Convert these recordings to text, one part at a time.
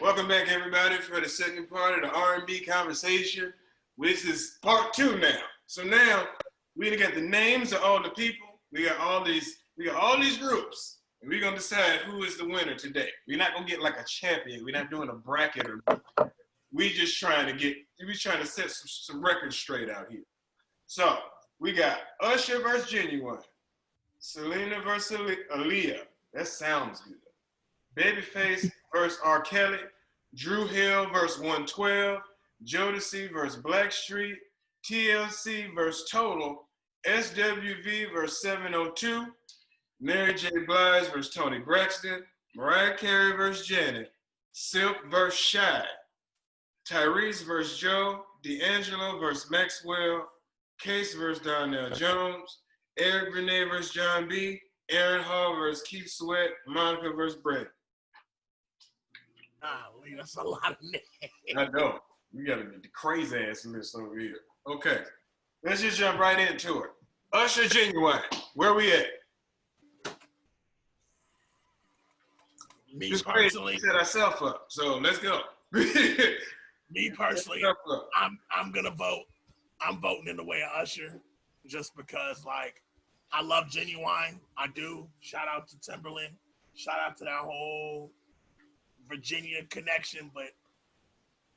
Welcome back, everybody, for the second part of the R&B conversation. This is part 2 now. So now we got the names of all the people. We got all these groups, and we're gonna decide who is the winner today. We're not gonna get like a champion. We're not doing a bracket or. We trying to set some records straight out here. So we got Usher versus Genuine, Selena versus Aaliyah. That sounds good. Babyface versus R. Kelly, Dru Hill versus 112, Jodeci versus Blackstreet, TLC versus Total, SWV versus 702, Mary J. Blige versus Toni Braxton, Mariah Carey versus Janet, Silk versus Shy, Tyrese versus Joe, D'Angelo versus Maxwell, Case versus Darnell Jones, Eric Benet versus John B., Aaron Hall versus Keith Sweat, Monica versus Brett. Golly, that's a lot of names. I know. We got a crazy ass list over here. Okay, let's just jump right into it. Usher, Genuine, where we at? Me Just personally, set ourselves up. So let's go. me personally, I'm gonna vote. I'm voting in the way of Usher, just because I love Genuine. I do. Shout out to Timberland. Shout out to that whole Virginia connection, but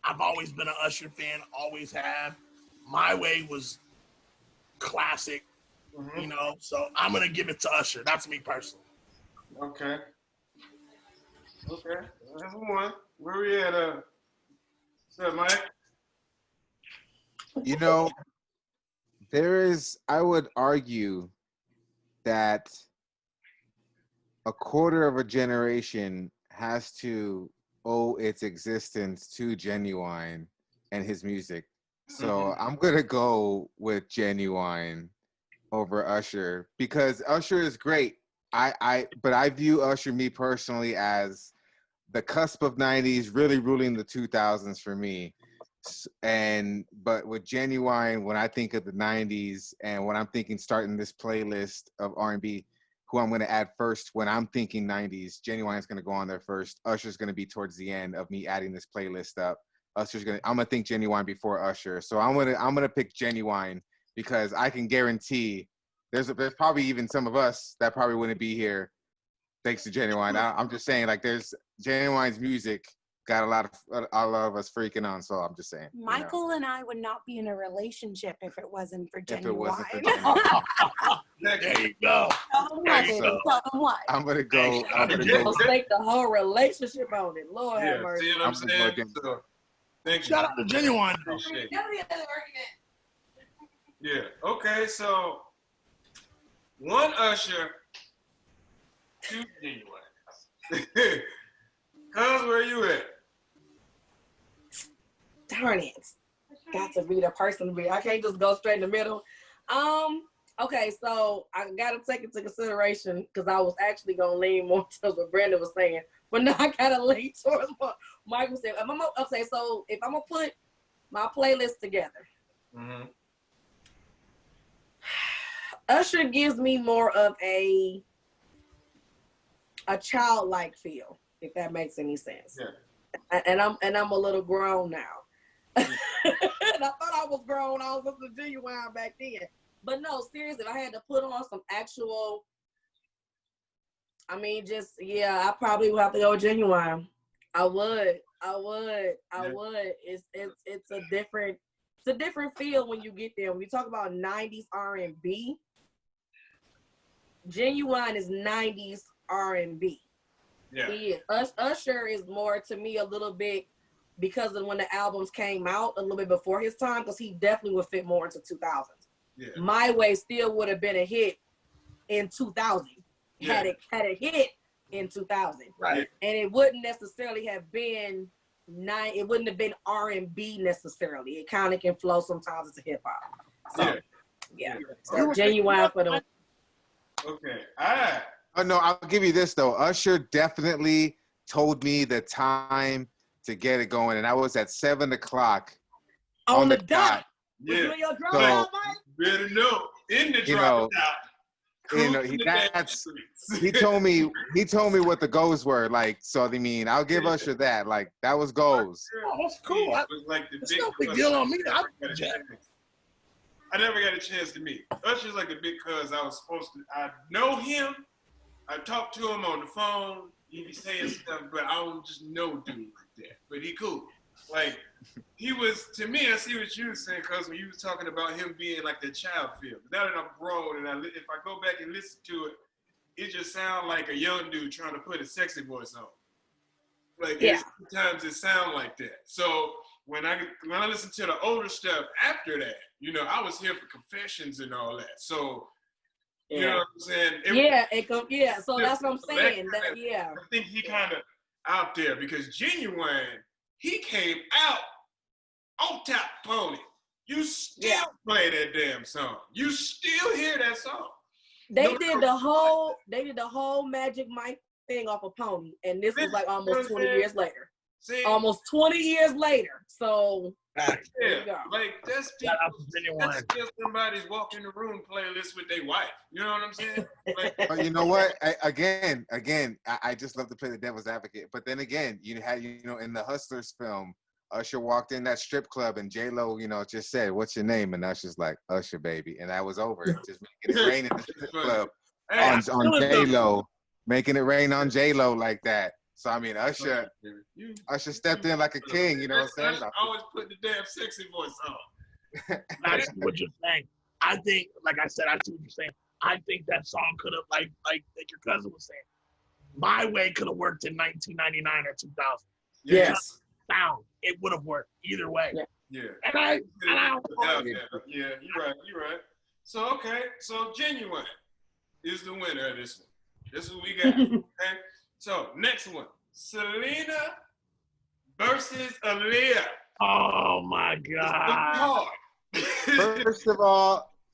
I've always been an Usher fan, always have. My Way was classic, so I'm going to give it to Usher. That's me personally. Okay. That's one. Where we at? What's up, Mike? I would argue that a quarter of a generation has to owe its existence to Genuine and his music. So I'm gonna go with Genuine over Usher because Usher is great. But I view Usher, me personally, as the cusp of 90s really ruling the 2000s for me. But with Genuine, when I think of the 90s and when I'm thinking starting this playlist of R&B, who I'm going to add first when I'm thinking 90s, Genuine is going to go on there first. Usher's going to be towards the end of me adding this playlist up. I'm going to think Genuine before Usher. So I'm going to pick Genuine because I can guarantee there's probably even some of us that probably wouldn't be here thanks to Genuine. I'm just saying, there's Genuine's music got a lot of us freaking on. So I'm just saying. Michael and I would not be in a relationship if it wasn't for Genuine. If it wasn't for Genuine. There you go. Tell them what. I'm gonna go. Stake the whole relationship on it. Lord have mercy. See what I'm saying? So, thank you. Shout out to Genuine. Yeah. Okay. So one Usher, two Genuine. Cuz, where you at? Darn it. Got to be the person to be. I can't just go straight in the middle. Okay, so I gotta take into consideration because I was actually gonna lean more towards what Brandon was saying, but now I gotta lean towards what Michael said. Okay, so if I'm gonna put my playlist together, Usher gives me more of a childlike feel, if that makes any sense. Yeah. And I'm a little grown now. And I thought I was grown. I was listening to Genuine back then. But no, seriously, if I had to put on some actual, I probably would have to go with Genuine. I would. It's a different feel when you get there. When you talk about 90s R&B, Genuine is 90s R&B. Yeah. He is. Usher is more, to me, a little bit, because of when the albums came out, a little bit before his time, because he definitely would fit more into 2000s. Yeah. My Way still would have been a hit in 2000. Yeah. Had it hit in 2000. Right. And it wouldn't necessarily have been it wouldn't have been R&B necessarily. It kind of can flow sometimes into hip hop. So, yeah. So Genuine for them. Okay. Oh no, I'll give you this though. Usher definitely told me the time to get it going, and I was at 7:00 on the dot. Yeah. Was you in your drop so, out, Mike? Better know. In the drop out. You know, Cruising the damn that's streets. he told me what the goals were. Like, so I mean, I'll give Usher that. Like, that was goals. Oh, that's cool. It was like the It's big no big deal on me. I never got a chance to meet. Usher's like the big cuz I was supposed to. I know him. I talked to him on the phone. He be saying stuff, but I don't just know dude like that. But he cool. Like, he was, to me, I see what you were saying, cuz when you was talking about him being like the child feel. Now that I'm grown and if I go back and listen to it, it just sounds like a young dude trying to put a sexy voice on. Like, sometimes it sounds like that. So when I listen to the older stuff after that, you know, I was here for Confessions and all that. So, you know what I'm saying? So that's what I'm saying. I think he kind of out there because Genuine, he came out on top pony. You still play that damn song. You still hear that song. They did the whole Magic Mike thing off of Pony, and this was like almost 20 years later. See? Almost 20 years later. So yeah, like that's still somebody's walk in the room playlist with their wife. You know what I'm saying? Like, But you know what? Again, I just love to play the devil's advocate. But then again, you had, you know, in the Hustlers film, Usher walked in that strip club and J-Lo, you know, just said, "What's your name?" And Usher's like, "Usher, baby," and that was over. Just making it rain in the strip club on J-Lo, making it rain on J-Lo like that. So I mean, Usher stepped in like a king. You know what I'm saying? I always put the damn sexy voice on. I see what you're saying. I think, like I said, I see what you're saying. I think that song could have, like your cousin was saying, My Way could have worked in 1999 or 2000. yes. Sound, it would have worked either way. Yeah. And I yeah, you're right. So okay, so Genuine is the winner of this one. This is what we got. Okay. So next one, Selena versus Aaliyah. Oh my God.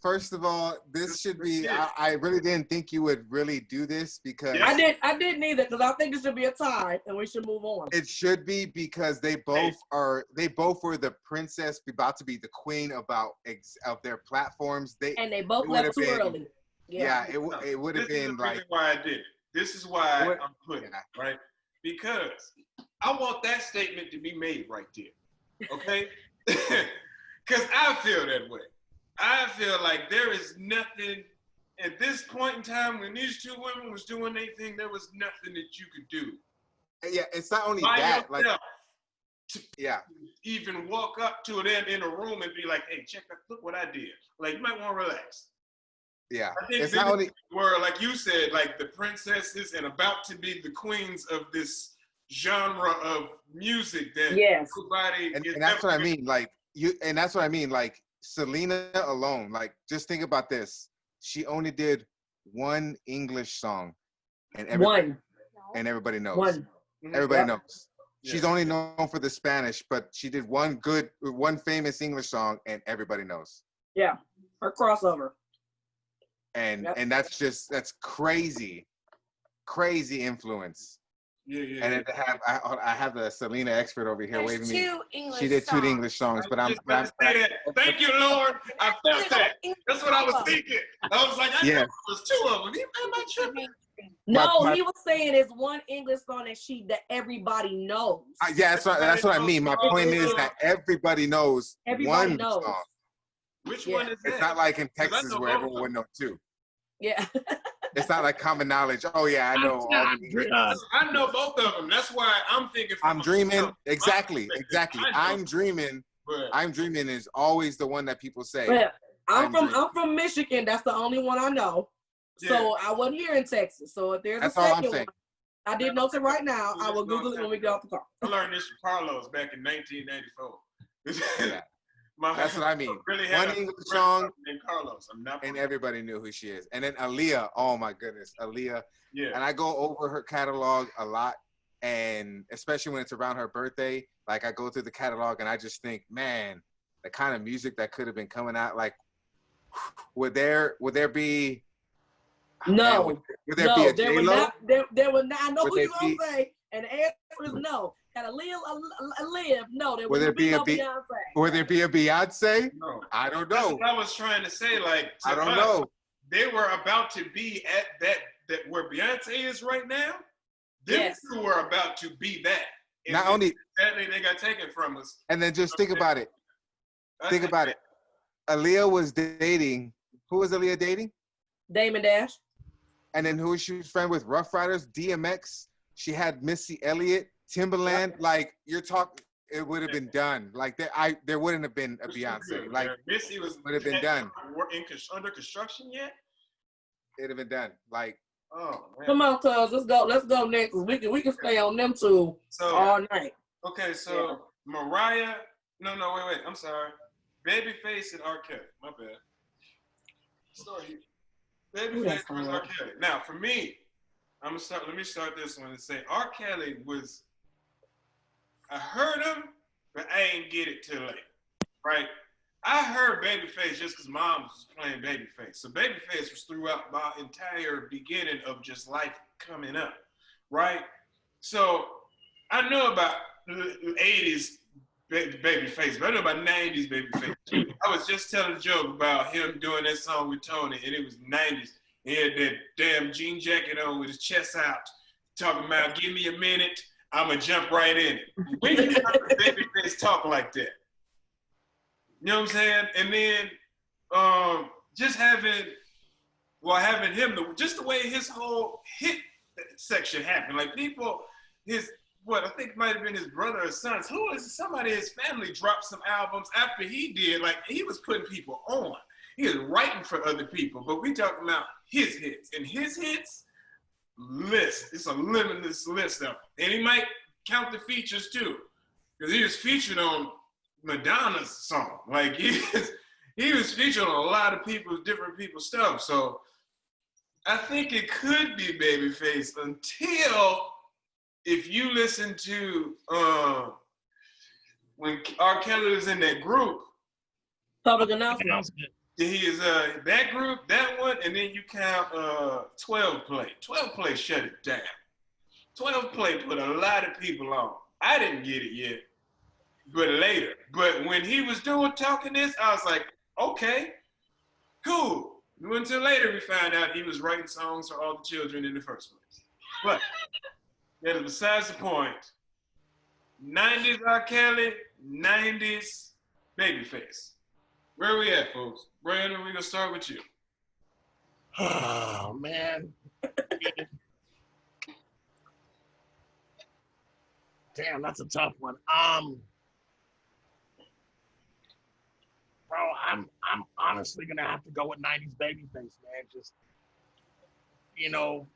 First of all, this should be. I really didn't think you would really do this because I didn't either because I think it should be a tie and we should move on. it should be because they both were the princess, about to be the queen of their platforms. They both left too early. Yeah, it would have been like. This is why I did it. This is why I'm putting it, right? Because I want that statement to be made right there, okay? Because I feel that way. I feel like there is nothing, at this point in time, when these two women was doing their thing, there was nothing that you could do. Yeah, it's not only By that, yourself, like, even walk up to them in a room and be like, "Hey, look what I did." Like, you might want to relax. Yeah, I think it's not only were, like you said, like the princesses and about to be the queens of this genre of music that everybody and that's what I mean. Like and that's what I mean. Like Selena alone, like just think about this. She only did one English song, and everybody knows. One. Everybody knows. Yeah. She's only known for the Spanish, but she did one famous English song, and everybody knows. Yeah, her crossover. And that's crazy influence. Yeah. And then to have I have the Selena expert over here waving me. She did songs. 2 English songs, but I'm say that. Thank you, Lord. I felt that. That's what I was thinking. I was like, I know it was 2 of them. Am I tripping? No, he was saying it's one English song that everybody knows. That's what I mean. My point is that everybody knows one song. Which one is that? It's not like in Texas where everyone would know 2. Yeah. It's not like common knowledge. Oh yeah, I know all the English. I know both of them. That's why I'm thinking. I'm dreaming. Exactly. I'm dreaming is always the one that people say. But I'm from Michigan. That's the only one I know. So I wasn't here in Texas. So if there's a second one, I didn't know till right now. I will Google it when we get off the car. I learned this from Carlos back in 1994. Yeah. That's what I mean. Really one English song and Carlos. And everybody knew who she is. And then Aaliyah, oh my goodness, Aaliyah. Yeah. And I go over her catalog a lot, and especially when it's around her birthday, like I go through the catalog and I just think, man, the kind of music that could have been coming out, like, would there be? No, would there be a J-Lo? There would not. I know who you gonna say, and the answer is no. Got to live. No, there would be no Beyonce. Would there be a Beyonce? No. I don't know. That's what I was trying to say. Like, I don't know. they were about to be at that where Beyonce is right now. Them Yes. two were about to be that. And Not then only, sadly they got taken from us. and then just think about it. Think about it. Aaliyah was dating. Who was Aaliyah dating? Damon Dash. And then who she was friend with? Rough Riders, DMX. She had Missy Elliott, Timberland. Like you're talking, it would have been done. Like there wouldn't have been a Beyonce. Like Missy would have been done. Under construction yet? It'd have been done. Like Oh man. Come on, cuz let's go next. We can stay on them two So all night. okay, so Mariah. No, wait. I'm sorry. Babyface and R. Kelly. My bad. Sorry. Babyface versus R. Kelly. Now, for me, let me start this one and say R. Kelly was. I heard him, but I ain't get it till late. Right? I heard Babyface just because Mom was playing Babyface. So Babyface was throughout my entire beginning of just life coming up. Right? So I know about the 80s Babyface, but I know about 90s Babyface. I was just telling a joke about him doing that song with Tony, and it was 90s. He had that damn jean jacket on with his chest out, talking about, give me a minute, I'm going to jump right in it. When did Babyface talk like that? You know what I'm saying? And then just having him, just the way his whole hit section happened. Like people, I think it might have been his brother or sons. Somebody in his family dropped some albums after he did. Like he was putting people on. He was writing for other people. But we talking about his hits. And his hits list. It's a limitless list of them. And he might count the features too. Because he was featured on Madonna's song. Like he was featured on a lot of different people's stuff. So I think it could be Babyface until if you listen to when R. Kelly was in that group, Public announcement. he is that group, that one, and then you count 12 Play. 12 Play shut it down. 12 Play put a lot of people on. I didn't get it yet, but later. But when he was talking this, I was like, okay, cool. Until later we found out he was writing songs for all the children in the first place. But that is besides the point. 90s R. Kelly, 90s Babyface. Where are we at, folks? Brandon, we're going to start with you. Oh, man. Damn, that's a tough one. Bro, I'm honestly gonna have to go with 90s Babyface, man. Just, you know,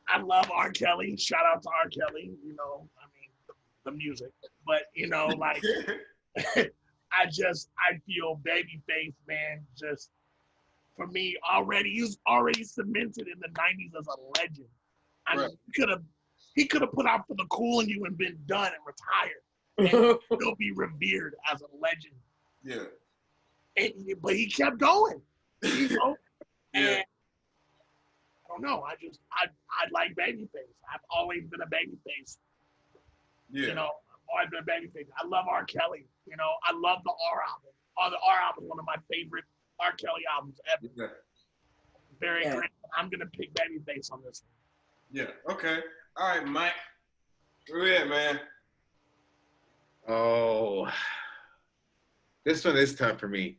I love R. Kelly. Shout out to R. Kelly. You know, I mean, the music. But, you know, like, I feel Babyface, man, just, for me, he's already cemented in the 90s as a legend. I mean, he could have put out For the Cool in You and been done and retired. And still be revered as a legend. Yeah. But he kept going. You know? Yeah. And I don't know. I like Babyface. I've always been a Babyface. Yeah. You know, I've always been a Babyface. I love R. Kelly. You know, I love the R album. The R album is one of my favorite R. Kelly albums ever. Yeah. Very great. I'm gonna pick Babyface on this one. Yeah. Okay. All right, Mike. Where we at, man? oh, this one is tough for me.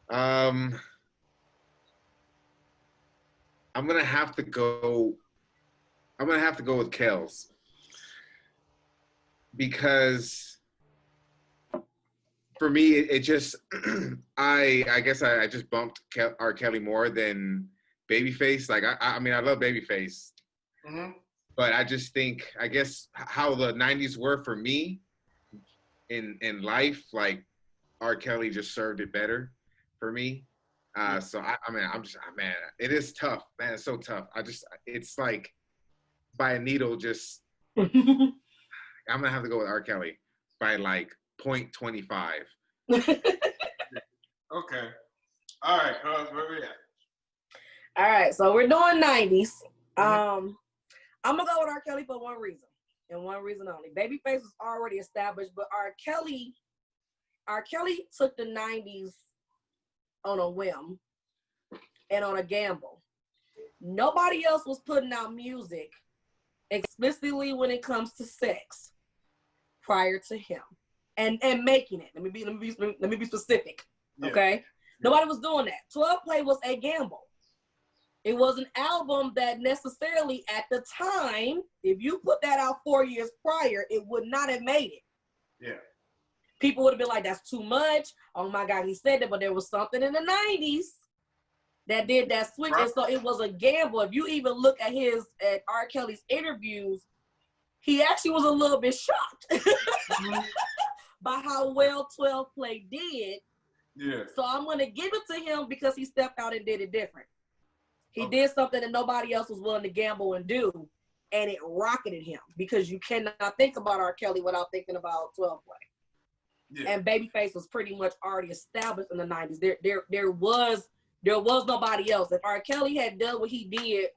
I'm gonna have to go with Kels because for me it just I guess I just bumped R. Kelly more than Babyface. Like I mean I love Babyface, but I just think I guess how the 90s were for me in life, like R. Kelly just served it better for me. So I mean, man, it is tough, man. It's so tough. It's like by a needle. Just I'm gonna have to go with R. Kelly by like 0.25. Okay. All right, where we at? All right, so we're doing 90s. I'm gonna go with R. Kelly for one reason, and one reason only. Babyface was already established, but R. Kelly took the 90s on a whim and on a gamble. Nobody else was putting out music explicitly when it comes to sex prior to him and making it. Let me be specific. Yeah. Okay? Nobody was doing that. 12 Play was a gamble. It was an album that necessarily at the time, if you put that out 4 years prior, it would not have made it. Yeah. People would have been like, that's too much. Oh my God, he said that, but there was something in the 90s that did that switch. Right. And so it was a gamble. If you even look at R. Kelly's interviews, he actually was a little bit shocked by how well 12 Play did. Yeah. So I'm going to give it to him because he stepped out and did it different. He Okay. did something that nobody else was willing to gamble and do, and it rocketed him because you cannot think about R. Kelly without thinking about 12 Play. Yeah. And Babyface was pretty much already established in the 90s. There was nobody else. If R. Kelly had done what he did,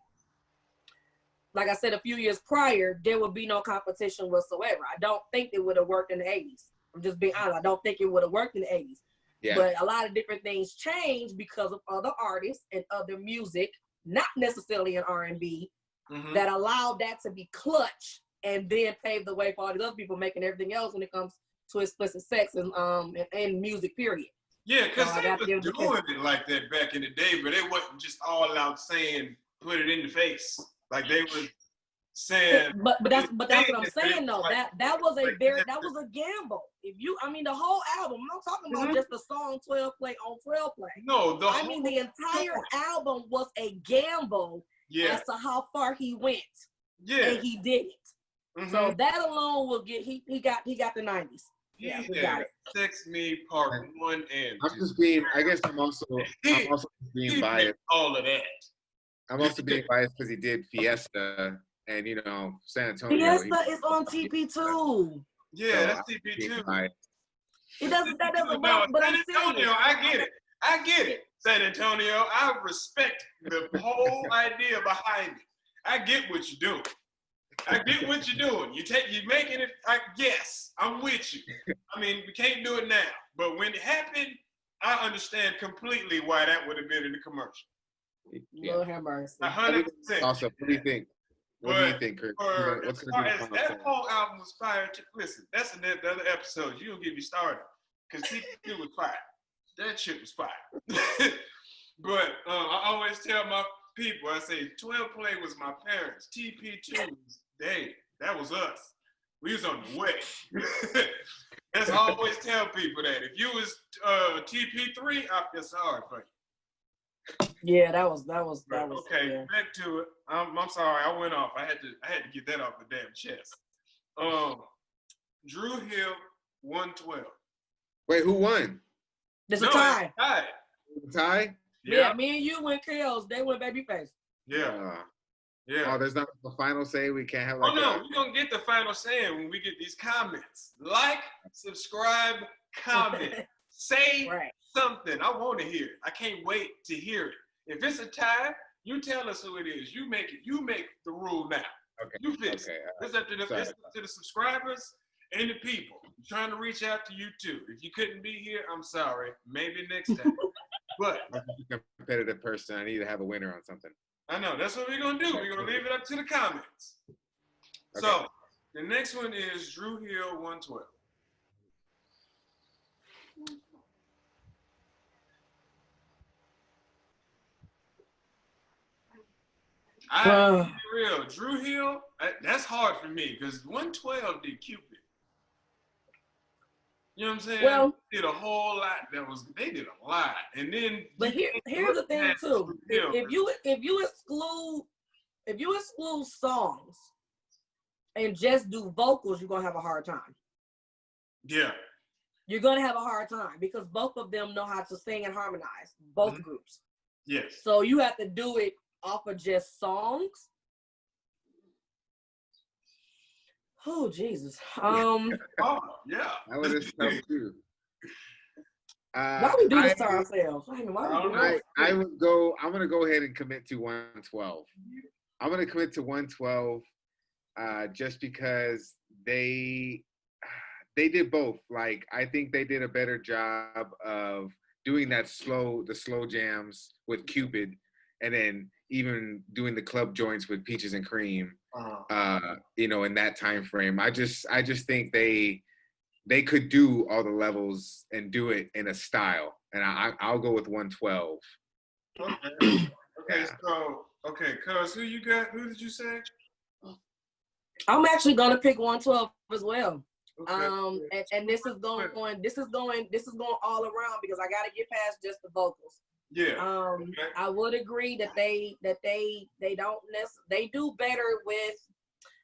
like I said, a few years prior, there would be no competition whatsoever. I don't think it would have worked in the 80s. I'm just being honest. I don't think it would have worked in the 80s. Yeah. But a lot of different things changed because of other artists and other music, not necessarily in R&B, Mhm. that allowed that to be clutch and then paved the way for all these other people making everything else when it comes to explicit sex and music, period. Yeah, because So I they got to give was it to doing it like that back in the day, but it wasn't just all out saying put it in the face. Like they was saying, But that's what I'm It saying though. was That was like a gamble. The whole album. I'm not talking about Mhm. just the song 12 Play on 12 Play. no, the I mean, the entire album was a gamble yeah, as to how far he went, yeah. and he did it. Mhm. So that alone will get he got the 90s. Yeah, we got it. Sex Me Part 1 and I'm 2. just being. I guess I'm also being He biased. did all of that. I'm also being biased because he did Fiesta and San Antonio. Fiesta is on TP2. Yeah, So, that's being TP2. biased. It doesn't. That doesn't. No, But San I'm Antonio, serious. I get it. San Antonio, I respect the whole idea behind it. I get what you're doing. I get what you're doing. You're making it. Yes, I'm with you. I mean, we can't do it now, but when it happened, I understand completely why that would have been in the commercial. Yeah. Lord have mercy. 100%. Also, what do you think? What do you think, Kurt? Or What's as going far to be as the final that say? whole album was fire. Listen, that's the other episode. You don't get me started because TP2 was fire. That shit was fire. But I always tell my people, I say 12 Play was my parents. TP2 was that was us. We was on the way. That's I always tell people that. If you was TP3, I feel sorry for you. Yeah, that was. Okay, Yeah. back to it. I'm sorry, I went off. I had to get that off the damn chest. Drew Hill 112. Wait, who won? There's a tie. Tie. Tie? Yeah, me and you went Kills. They went Babyface. Yeah. Oh, there's not the final say. We can't have like. Oh no, we're gonna get the final say when we get these comments. Like, subscribe, comment, say Right. something. I want to hear it. I can't wait to hear it. If it's a tie, you tell us who it is. You make it. You make the rule now. Okay. You fix it. It's up to the subscribers and the people. I'm trying to reach out to you too. If you couldn't be here, I'm sorry. Maybe next time. But I'm a competitive person. I need to have a winner on something. I know that's what we're gonna do. We're gonna leave it up to the comments. Okay. So the next one is Drew Hill 112. I'll be real. Drew Hill, that's hard for me because 112 did Cupid. You know what I'm saying? Well, they did a whole lot. They did a lot, and then. But here's the thing too. If you exclude songs and just do vocals, you're gonna have a hard time. Yeah. You're gonna have a hard time because both of them know how to sing and harmonize. Both groups. Yes. So you have to do it off of just songs. Oh Jesus. Oh yeah. That would have tough too. Why we do this to ourselves? Why we do this? I would go. I'm gonna go ahead and commit to 112. I'm gonna commit to 112, just because they did both. Like I think they did a better job of doing the slow jams with Cupid, and then even doing the club joints with Peaches and Cream, you know, in that time frame. I just think they could do all the levels and do it in a style, and I'll go with 112. Okay. Yeah. So cuz who you got? Who did you say? I'm actually gonna pick 112 as well. Okay. And this is going all around because I gotta get past just the vocals. Yeah. I would agree that they don't they do better with.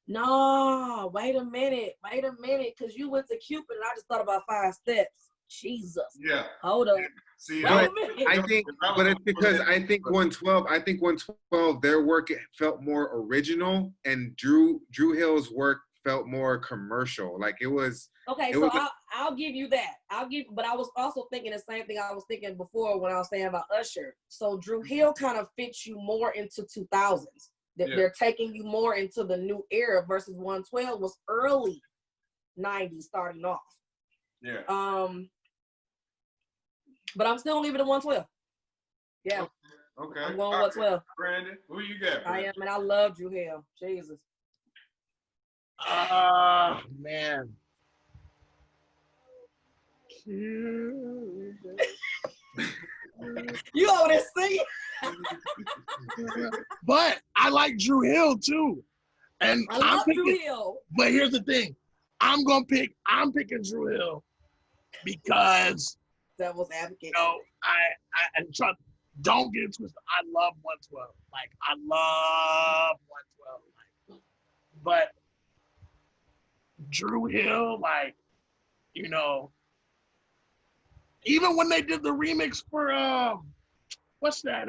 No, wait a minute, because you went to Cupid and I just thought about 5 steps. Jesus. Yeah. Hold up. See, Wait a minute. I think, but it's because I think 112, their work felt more original, and Drew Hill's work felt more commercial. Like it was. Okay, so I'll give you that. But I was also thinking the same thing I was thinking before when I was saying about Usher. So Drew Hill kind of fits you more into 2000s. They're taking you more into the new era versus 112 was early 90s starting off. Yeah. But I'm still leaving it at 112. Yeah. Okay. I'm going 112. Brandon, who you got? I am, and I love Drew Hill. Jesus. Man. You over there singing? But I like Drew Hill too. And I love Drew Hill. But here's the thing. I'm picking Drew Hill because Devil's advocate. you know, I trust, don't get it twisted. I love 112. Like I love 112. Like, but Drew Hill, like, you know, even when they did the remix for what's that?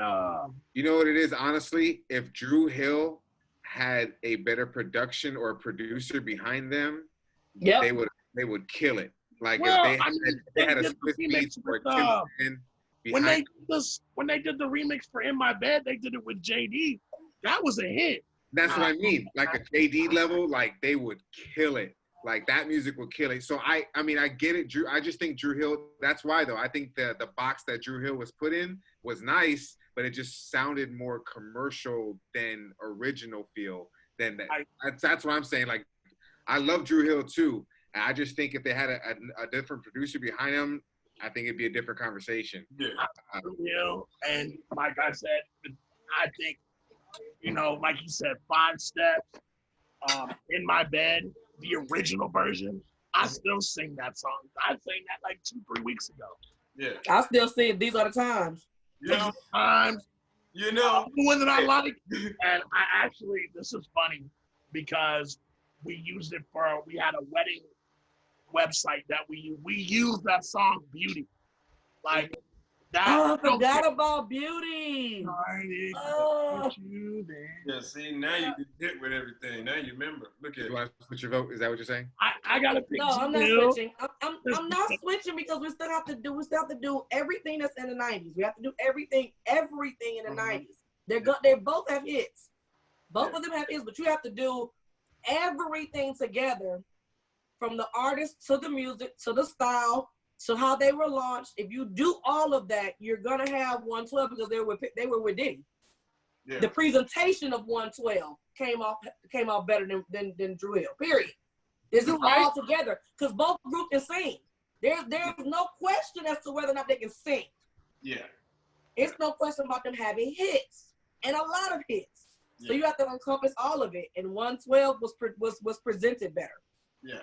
You know what it is, honestly? If Drew Hill had a better production or producer behind them, Yep. they would kill it. Like Well, if they had a did Swiss the remix Beats or with, a Timbaland when they did the remix for In My Bed, they did it with JD. That was a hit. That's what I mean. Like a JD level, like they would kill it. Like that music would kill it. So I mean, I get it, Drew. I just think Drew Hill. That's why though. I think the box that Drew Hill was put in was nice, but it just sounded more commercial than original feel. Than that. That's what I'm saying. Like I love Drew Hill too. And I just think if they had a different producer behind him, I think it'd be a different conversation. Yeah. Drew Hill, and like I said, I think, you know, like you said, 5 steps. In My Bed, the original version. I still sing that song. I sang that like 2-3 weeks ago. Yeah. I still see These Are the Times. You know, Times. you know. The one that I like. And I actually, this is funny because we used it we had a wedding website that we used that song Beauty. Like that. Oh, I forgot about Beauty. Oh. Yeah, see, now you get hit with everything. Now you remember. Look at You want to put your vote? Is that what you're saying? I gotta pick. No, I'm not Hill. switching. I'm not switching because we still have to do everything that's in the 90s. We have to do everything in the 90s. They both have hits. Both of them have hits, but you have to do everything together, from the artist to the music to the style to how they were launched. If you do all of that, you're gonna have 112 because they were with Diddy. Yeah. The presentation of 112 came off better than Drew Hill. Period. This is all together because both groups can sing. There's no question as to whether or not they can sing. Yeah. It's no question about them having hits and a lot of hits. Yeah. So you have to encompass all of it. And 112 was presented better. Yeah.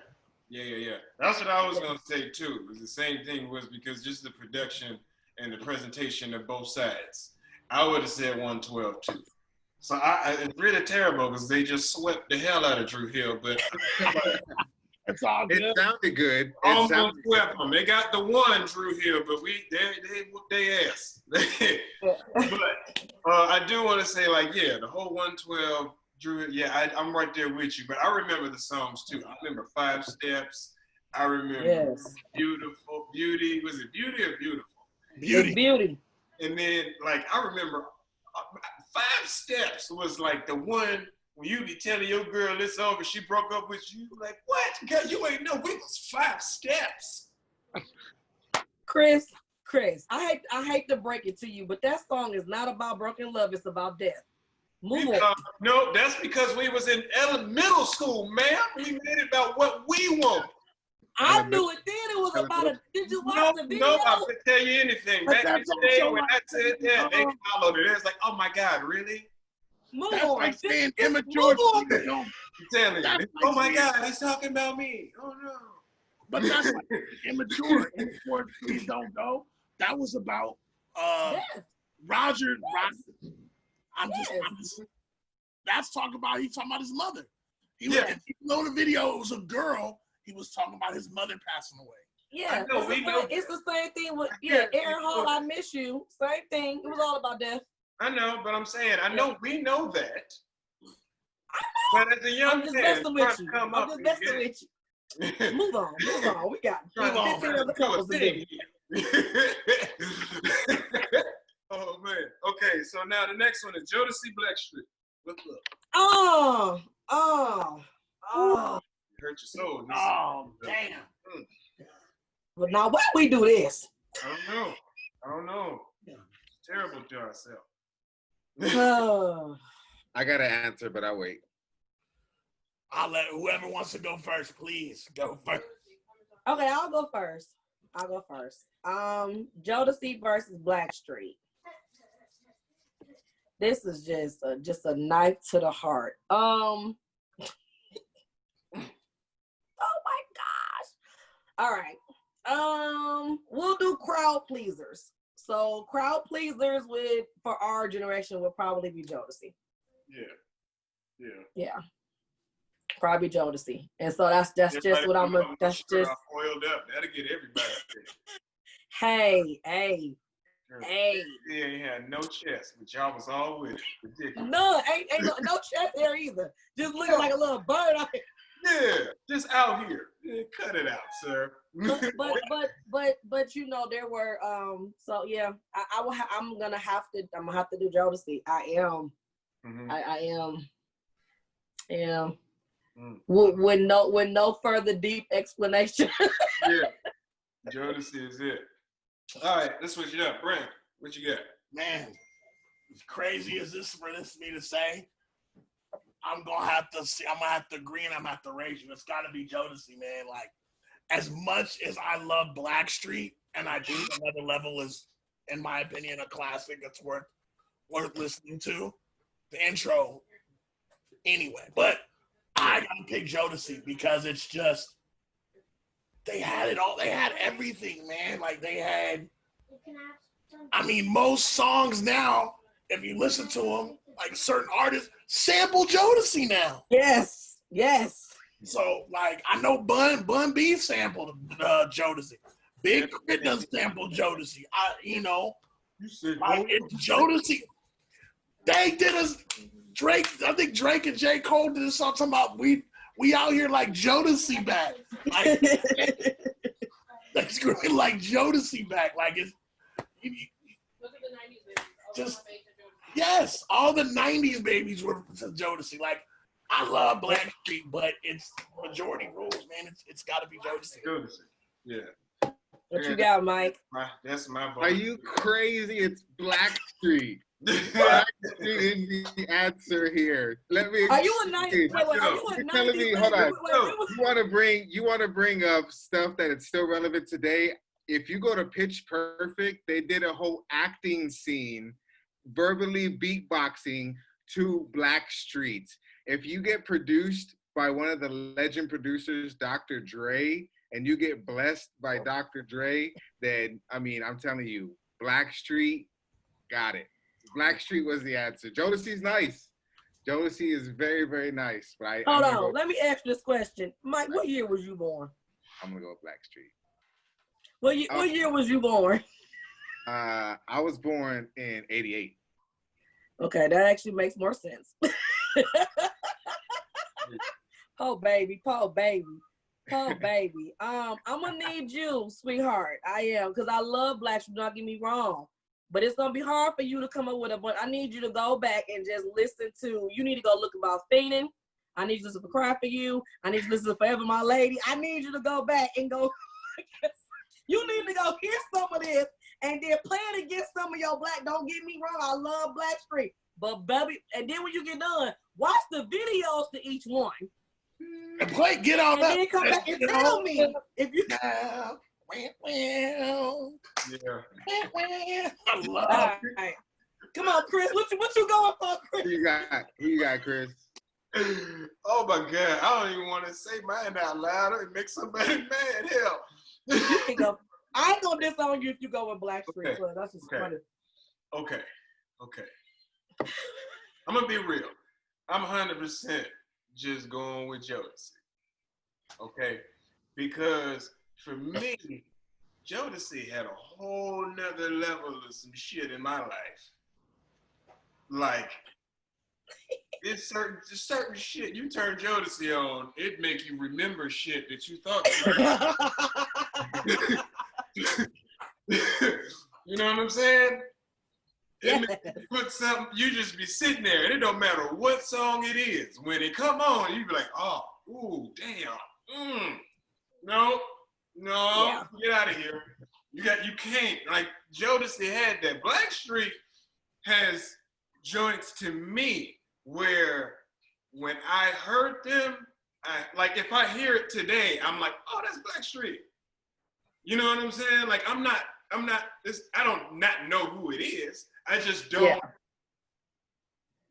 That's what I was gonna say too. It was the same thing, was because just the production and the presentation of both sides. I would have said 112 too. So it's really terrible because they just swept the hell out of Drew Hill, but It's all good. It sounded good. almost swept them. They got the one Drew Hill, but they whooped their ass. But I do want to say, like, yeah, the whole 112 Drew. Yeah, I'm right there with you. But I remember the songs too. I remember 5 Steps. I remember Beautiful, Beauty. Was it Beauty or Beautiful? Beauty. And then, like, I remember 5 Steps was like the one when you be telling your girl it's over, she broke up with you. Like, what? Girl, you ain't know we was 5 steps. Chris, Chris, I hate to break it to you, but that song is not about broken love. It's about death. Move on. No, that's because we was in middle school, ma'am. We made it about what we want. I knew it then. It was about a. Did you watch the video? No, I could tell you anything. But Back in that's the day also when like- I said that, they followed it. It's like, oh my God, really? Move That's on. like saying Just immature. move on. Don't- I'm telling you. That's Oh like my saying- God, he's talking about me. Oh no. But that's like immature. Immature, please don't go. That was about Death. Roger. Yes. I'm just. That's talking about. He's talking about his mother. He Yeah. was, even though the video it was a girl, he was talking about his mother passing away. Yeah, I know, we know it's the same thing with Yeah, Aaron we know Hall. I that. miss you. Same thing. It was all about death. I know, but I'm saying, I know we know that. But as a young I'm just man, messing trying with to you. come I'm up just and messing get- with you. Move on. We got Trying to 15 get other couples to thing do. here. Oh man. Okay, so now the next one is Jodeci Blackstreet. Look. Oh. You hurt your soul. This- Oh damn! But now why we do this? I don't know. It's terrible to ourselves. Oh. I got an answer, but I'll wait. I'll let whoever wants to go first, please go first. Okay, I'll go first. Jodeci versus Blackstreet. This is just a knife to the heart. Oh my gosh. All right. We'll do crowd pleasers. So crowd pleasers for our generation would probably be Jodeci. Yeah. Probably Jodeci. And so that's just what I'm gonna that's just oiled up. That'll get everybody. hey. Yeah, he had no chest, but y'all was all with it. Ridiculous. No, ain't no chest hair either. Just looking like a little bird out here. Yeah, just out here. Yeah, cut it out, sir. But you know there were so yeah I'm gonna have to do Jodeci. I am. Mhm. I am. Yeah. Mm. With no further deep explanation. Yeah, Jodeci is it. All right, let's switch it up. Brent, what you got? Man, as crazy as this for me to say, I'm gonna have to agree and I'm gonna have to raise you. It's gotta be Jodeci, man. Like, as much as I love Blackstreet, and I think Another Level is, in my opinion, a classic that's worth listening to. The intro, anyway. But I gotta pick Jodeci because it's just they had it all. They had everything, man. Like they had. I mean, most songs now, if you listen to them, like certain artists sample Jodeci now. Yes. So, like, I know Bun B sampled Jodeci. Big Crit does sample Jodeci. You said Like, it's Jodeci. They did us. Drake. I think Drake and J. Cole did a song talking about we out here like Jodeci back. Like, they screaming like Jodeci back. Like it's. Look at the 90s babies. Just yes, all the '90s babies were Jodeci. Like I love Blackstreet, but it's majority rules, man. It's got to be Jodeci. Jodeci. Yeah. What you got, Mike? That's my vote. Are you crazy? It's Blackstreet. Blackstreet is the answer here. Let me. Are you a 90s? Wait, are you a You're 90s? telling me, baby? hold on. Wait. You want to bring up stuff that is still relevant today. If you go to Pitch Perfect, they did a whole acting scene, verbally beatboxing to Blackstreet. If you get produced by one of the legend producers, Dr. Dre, and you get blessed by Dr. Dre, then I mean, I'm telling you, Blackstreet got it. Blackstreet was the answer. Jodeci's nice. Jodeci is very, very nice. But Hold on. Let me ask you this question. Mike, what year was you born? I'm gonna go with Blackstreet. What year was you born? I was born in '88. Okay, that actually makes more sense. Oh baby. I'm gonna need you, sweetheart. I am, because I love Blackstreet. Don't get me wrong, but it's gonna be hard for you to come up with but I need you to go back and just listen to. You need to go look about Fiending. I need you to listen to Cry for You. I need you to listen to Forever My Lady. I need you to go back and go. You need to go hear some of this and then play it against some of your black. Don't get me wrong, I love Blackstreet, but baby, and then when you get done, watch the videos to each one, And play Get On and Up. then come back and tell me if you. Now. Well. Yeah. I love All right. Come on, Chris. What you going for, Chris? Who you got, Chris? Oh my God, I don't even want to say mine out loud. It makes somebody mad. Hell. You can go. I ain't gonna disown you if you go with Blackstreet. Okay. So that's just Okay. funny. Okay. I'm gonna be real. I'm 100% just going with Jodeci. Okay, because for me, Jodeci had a whole nother level of some shit in my life. Like, it's certain shit. You turn Jodeci on, it make you remember shit that you thought. You know what I'm saying? Yeah. Put something, you just be sitting there, and it don't matter what song it is. When it come on, you be like, oh, ooh, damn, no, Yeah. get out of here. You can't, like, Jodeci had that. Blackstreet has joints to me where when I heard them, like if I hear it today, I'm like, oh, that's Blackstreet. You know what I'm saying? Like I don't not know who it is. I just don't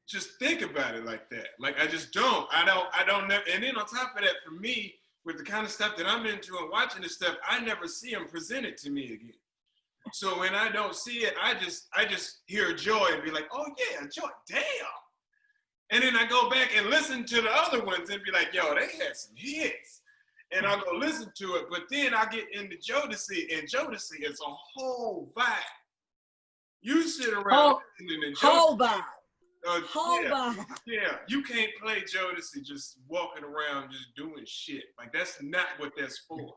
just think about it like that. Like I just don't. I don't know. And then on top of that, for me, with the kind of stuff that I'm into and watching this stuff, I never see them presented to me again. So when I don't see it, I just hear Joy and be like, oh yeah, Joy, damn. And then I go back and listen to the other ones and be like, yo, they had some hits. And I'll go listen to it. But then I get into Jodeci, and Jodeci is a whole vibe. You sit around listening to Whole Jodeci. vibe. Whole vibe. Yeah, you can't play Jodeci just walking around just doing shit. Like that's not what that's for.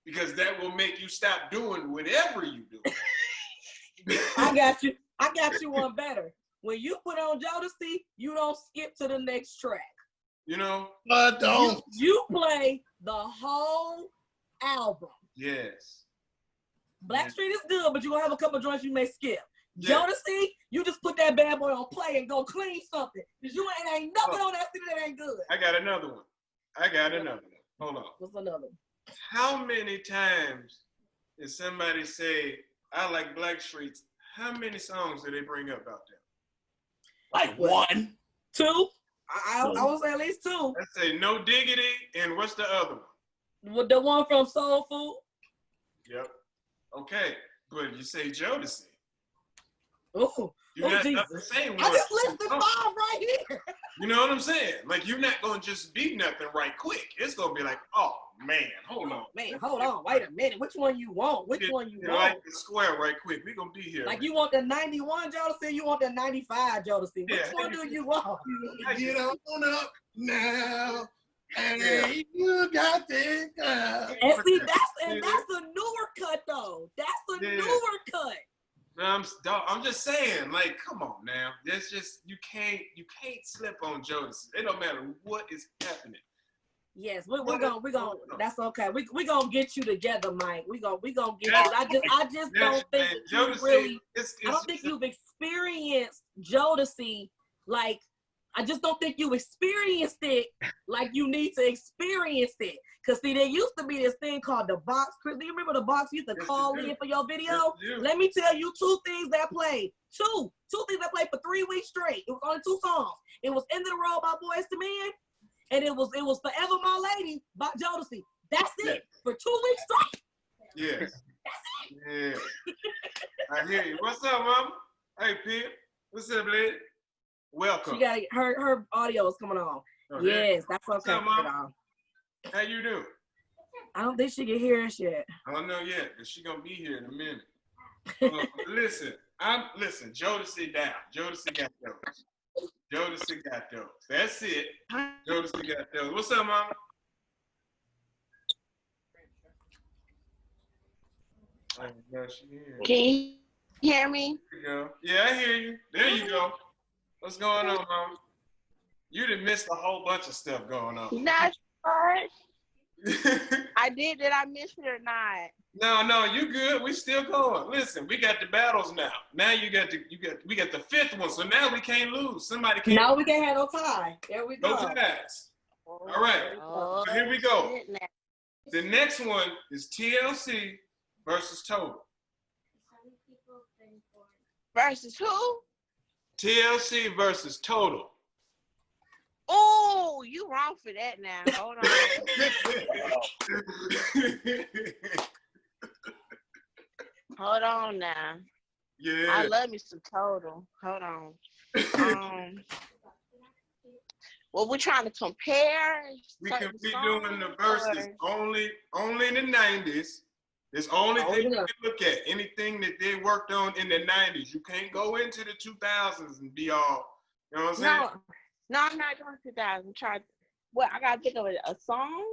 Because that will make you stop doing whatever you do. I got you one better. When you put on Jodeci, you don't skip to the next track. You know? But don't. You play the whole album. Yes. Blackstreet is good, but you're gonna have a couple of joints you may skip. Yeah. Jodeci, you just put that bad boy on play and go clean something. Cause ain't nothing on that CD that ain't good. I got another one. Hold on. What's another? How many times did somebody say, I like Blackstreet's? How many songs do they bring up out there? Like one. Two. I would say at least two. Let's say No Diggity, and what's the other one? With the one from Soul Food. Yep. Okay, but you say Jodeci. Ooh. You're not Jesus. the same one. I just listed 5 right here. You know what I'm saying? Like, you're not going to just be nothing right quick. It's going to be like, oh, man, hold on. Man, hold on. Wait a minute. Which one you want? Which one you want? Like the square right quick. We're going to be here. Like you want the 91 Jodeci, you want the 95 Jodeci. Which Yeah. one do you want? Get on up now. Hey, you got this girl. And see, that's a newer cut though. That's a newer cut. I'm just saying, like, come on now. That's just you can't slip on Jodeci. It don't matter what is happening. Yes, we're gonna that's okay. We gonna get you together, Mike. We gonna get you. I just don't think that you really I don't think you've experienced Jodeci like I just don't think you experienced it like you need to experience it. Cause see, there used to be this thing called the box. Chris, do you remember the box you used to call in for your video? Let me tell you 2 things that played. Two things that played for 3 weeks straight. It was only 2 songs. It was End of the Road by Boyz II Men, and it was Forever My Lady by Jodeci. That's it for 2 weeks straight. Yes. Yeah. I hear you. What's up, mama? Hey, Pip. What's up, lady? Welcome. She got her audio is coming on. Oh, yes, that's okay. What's up, mama? How you doing? I don't think she can hear us yet. I don't know yet, but she gonna be here in a minute. Listen, Jodeci down. Jodeci got those. Jodeci got those. That's it. Jodeci got those. What's up, mama? Oh, no, she here. Can you hear me? There you go. Yeah, I hear you. There you go. What's going on, mama? You done missed a whole bunch of stuff going on. That's right. I did. Did I miss it or not? No, you good. We still going. Listen, we got the battles now. Now we got the fifth one. So now we can't lose. Somebody can't. Now we can't have no tie. There we No go. ties. All right. Oh, So here we go. shit now. The next one is TLC versus Total. Versus who? TLC versus Total. Oh, you wrong for that now. Hold on. Hold on now. Yeah. I love me some Total. Hold on. Well, we're trying to compare. We certain can be songs, doing the verses or- only in the 90s. It's the only Oh, thing you yeah. can look at. Anything that they worked on in the 90s. You can't go into the 2000s and be all, you know what I'm saying? No, I'm not doing 2000. I'm trying. What I gotta think of a song.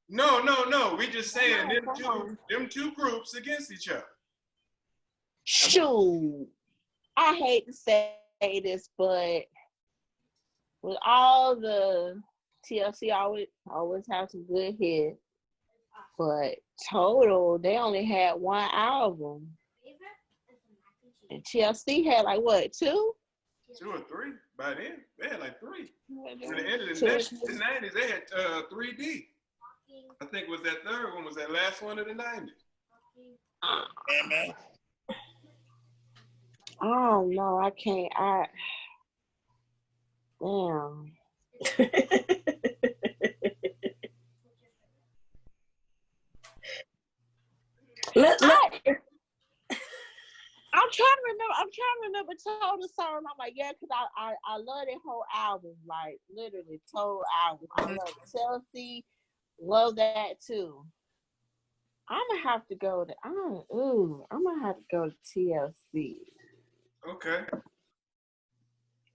No. We just saying No, come on. them two groups against each other. Shoot, I hate to say this, but with all the TLC always have some good hits, but Total they only had one album, and TLC had like what, two? 2 or 3 by then. They had like 3. At the end of the Two. 90s, they had 3D. I think was that third one, was that last one of the 90s. Yeah, man. Oh no, I can't. Damn. I'm trying to remember Total song. I'm like, yeah, because I love that whole album, like literally Total album. I love Chelsea, love that too. I'm gonna have to go to TLC. Okay.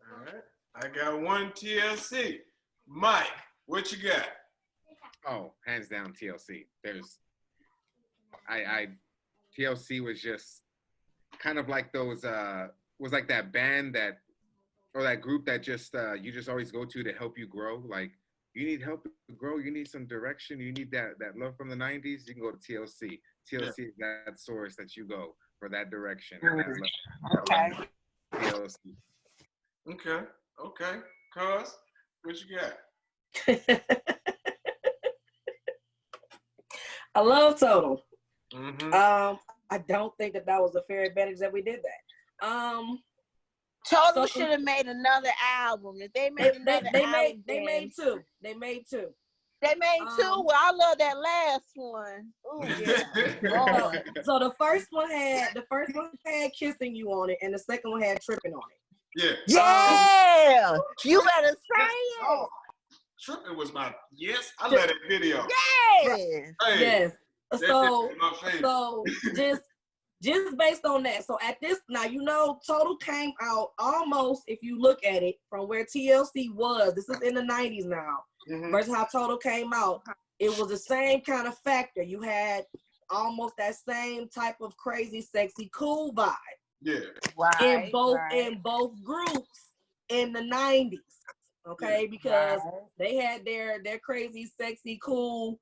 All right. I got one TLC. Mike, what you got? Oh, hands down TLC. TLC was just kind of like those was like that band or that group that just you just always go to help you grow. Like you need help to grow, you need some direction, you need that love from the 90s, you can go to TLC. TLC is that source that you go for that direction. And that love. Okay. TLC. Okay. Cuz, what you got? I love Total. Mm-hmm. I don't think that was a fair advantage that we did that. Total So- should have made another album. If they made another They album, made two. They made two. They made two. Well, I love that last one. Ooh, yeah. Lord. So the first one had Kissing You on it, and the second one had Tripping on it. Yeah. Yeah, you better say Oh, it. Tripping was I love that video. Yeah. Hey, Yes. that So is my favorite. So just based on that. So at this now, Total came out almost, if you look at it, from where TLC was. This is in the 90s now. Mhm. Versus how Total came out. It was the same kind of factor. You had almost that same type of crazy, sexy, cool vibe Yeah. Right. in both groups in the 90s. Okay, because they had their crazy, sexy, cool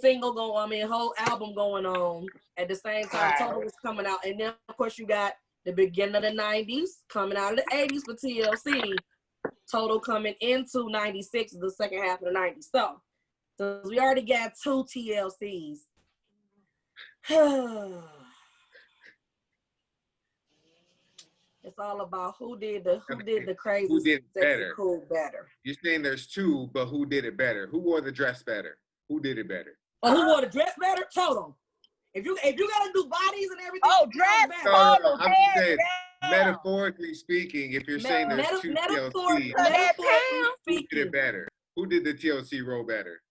whole album going on at the same time. Right. Total was coming out, and then of course you got the beginning of the 90s coming out of the 80s for TLC. Total coming into 96 is the second half of the 90s. So we already got two TLCs. It's all about who did the crazy, Who did sexy, better? cool better. You're saying there's two, but who did it better? Who wore the dress better? Who did it better? Oh, who wore the dress better? Total. If you gotta do bodies and everything, Oh, Total dress better. Total. I'm hands saying, down. metaphorically speaking, if you're saying there's two TLC, Metaphorically who did speaking, it better? Who did the TLC role better?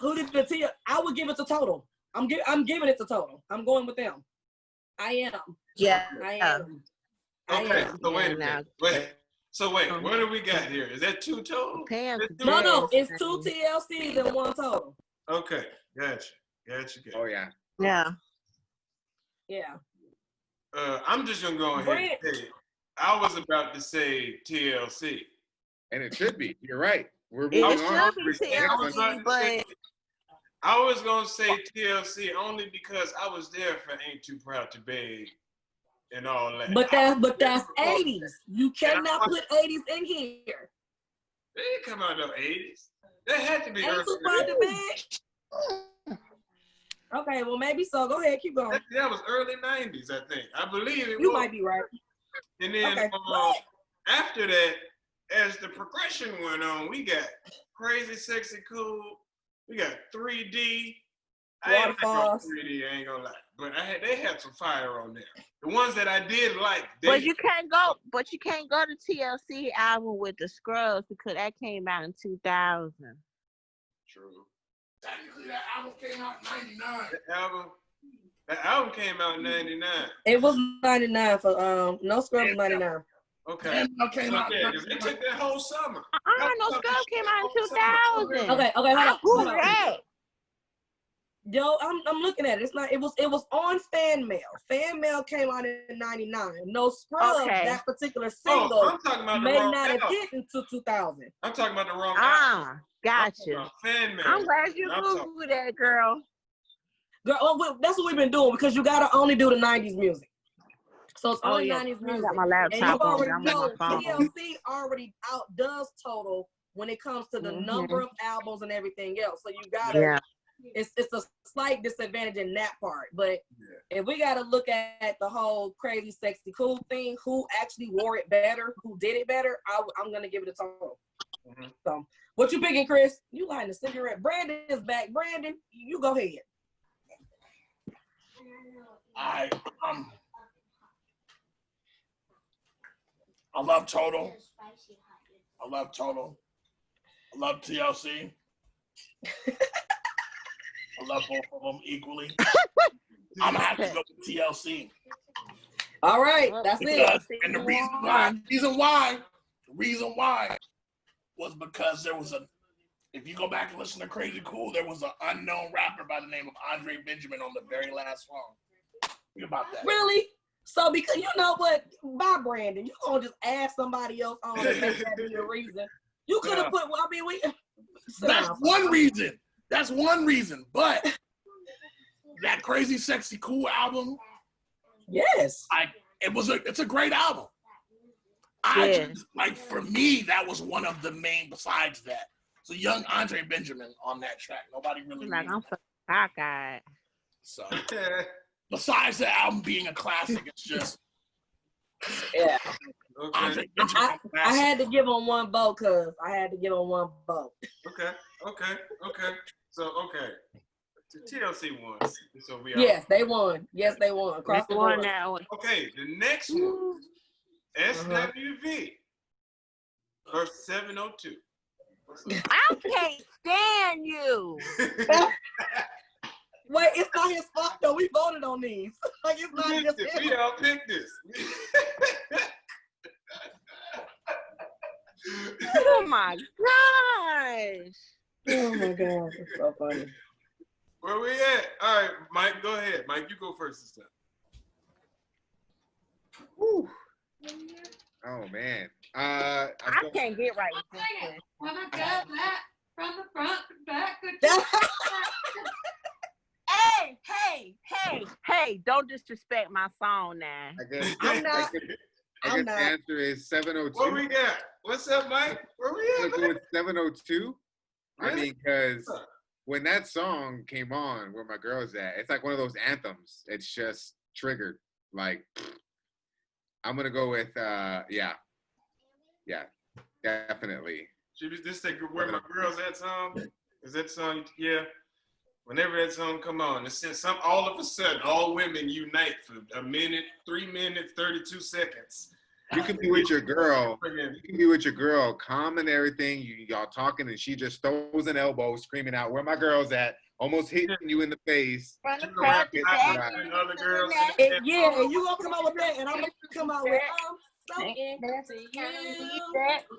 who did the TL? I would give it to Total. I'm giving it to Total. I'm going with them. I am. Yeah. I am. I Okay. am. So wait a Yeah, minute. Wait. So wait, what do we got here? Is that two total? Pam, No, it's two TLCs and one Total. Okay. Gotcha. Oh yeah. Yeah. Yeah. I'm just gonna go ahead and say I was about to say TLC. And it should be. You're right. We're It moving on. should be TLC, but I was gonna say TLC only because I was there for Ain't Too Proud to Beg and all that. But that's 80s. You cannot put 80s in here. They didn't come out in the 80s. They had to be Ain't early. Too Proud to Beg. Okay, well maybe so. Go ahead, keep going. That was early 90s, I think. I believe it You was. might be right. And then Okay. after that, as the progression went on, we got Crazy Sexy Cool. We got 3D. I ain't like Waterfalls. 3D, I ain't gonna lie. But they had some fire on there. The ones that I did like. But you can't go to TLC album with the Scrubs because that came out in 2000. True. Technically, that album came out in 99. That album came out in 99. It was 99 for No Scrubs 99. Okay. Came out. Yeah, because it took that whole summer. No Scrubs came out in 2000. Okay, hold I on. Hold Who's on. that? Yo, I'm looking at it. It's not. It was on Fan Mail. Fan Mail came out in 99. No Scrubs. Okay. That particular Oh, single I'm talking about the may wrong not have album. hit until 2000. I'm talking about the wrong album. Ah, I'm got talking you. about Fan Mail. I'm glad you I'm talking- Googled that, girl. Girl, that's what we've been doing because you gotta only do the 90s music. So it's Oh, only yeah. 90s I music. got my And you laptop on. already I'm know on my phone. TLC already outdoes Total when it comes to the Mhm. number of albums and everything else. So you gotta. Yeah. It's a slight disadvantage in that part. But Yeah. if we got to look at the whole Crazy Sexy Cool thing, who actually wore it better, who did it better, I'm going to give it a Total. Mhm. So what you picking, Chris? You lighting a cigarette. Brandon is back. Brandon, you go ahead. I love Total. I love Total. I love TLC. I love both of them equally. I'm gonna have to go with TLC. All right, that's it. Because, and the reason why was because there was if you go back and listen to Crazy Cool, there was an unknown rapper by the name of Andre Benjamin on the very last song. Think about that. Really? So because you know what, bye Brandon, you gonna just add somebody else on and make that be a reason. You could have put. I mean, That's one reason. That's one reason. But that Crazy Sexy Cool album, yes, it's a great album. Like for me, that was one of the main. Besides that, so young Andre Benjamin on that track. Nobody really. Like I'm so cockeyed. So besides the album being a classic, it's just yeah. Okay. Andre Benjamin. I had to give him one vote because I had to give him one vote. Okay. So, TLC won. So we Yes, they won. Yes, they won. Across the board. Okay, the next one, SWV versus 702. I can't stand you. Wait, it's not his fault though. We voted on these. Like it's not just him. We all picked this. Oh my gosh. Oh my god, it's so funny. Where we at? All right, Mike, go ahead. Mike, you go first this time. Whew. Oh man. I can't get right with this. From the back, from the front, back. Hey, don't disrespect my song now. I guess, I'm not. I guess the answer is 702. What we got? What's up, Mike? Where we at? Let's go with 702. I Really? mean, because when that song came on, Where My Girl's At, it's like one of those anthems. It's just triggered. Like, I'm gonna go with yeah, definitely. Should we just take Where My Girl's At song? Is that song? Yeah. Whenever that song come on, it's just all of a sudden, all women unite for a minute, 3 minutes, 32 seconds. You can be with your girl. You can be with your girl, calm and everything. Y'all talking, and she just throws an elbow, screaming out, "Where my girl's at?" Almost hitting you in the face. From the You front know, to I- back. other girls. Yeah, and you gonna come out with that, and I'm gonna come out with so into you.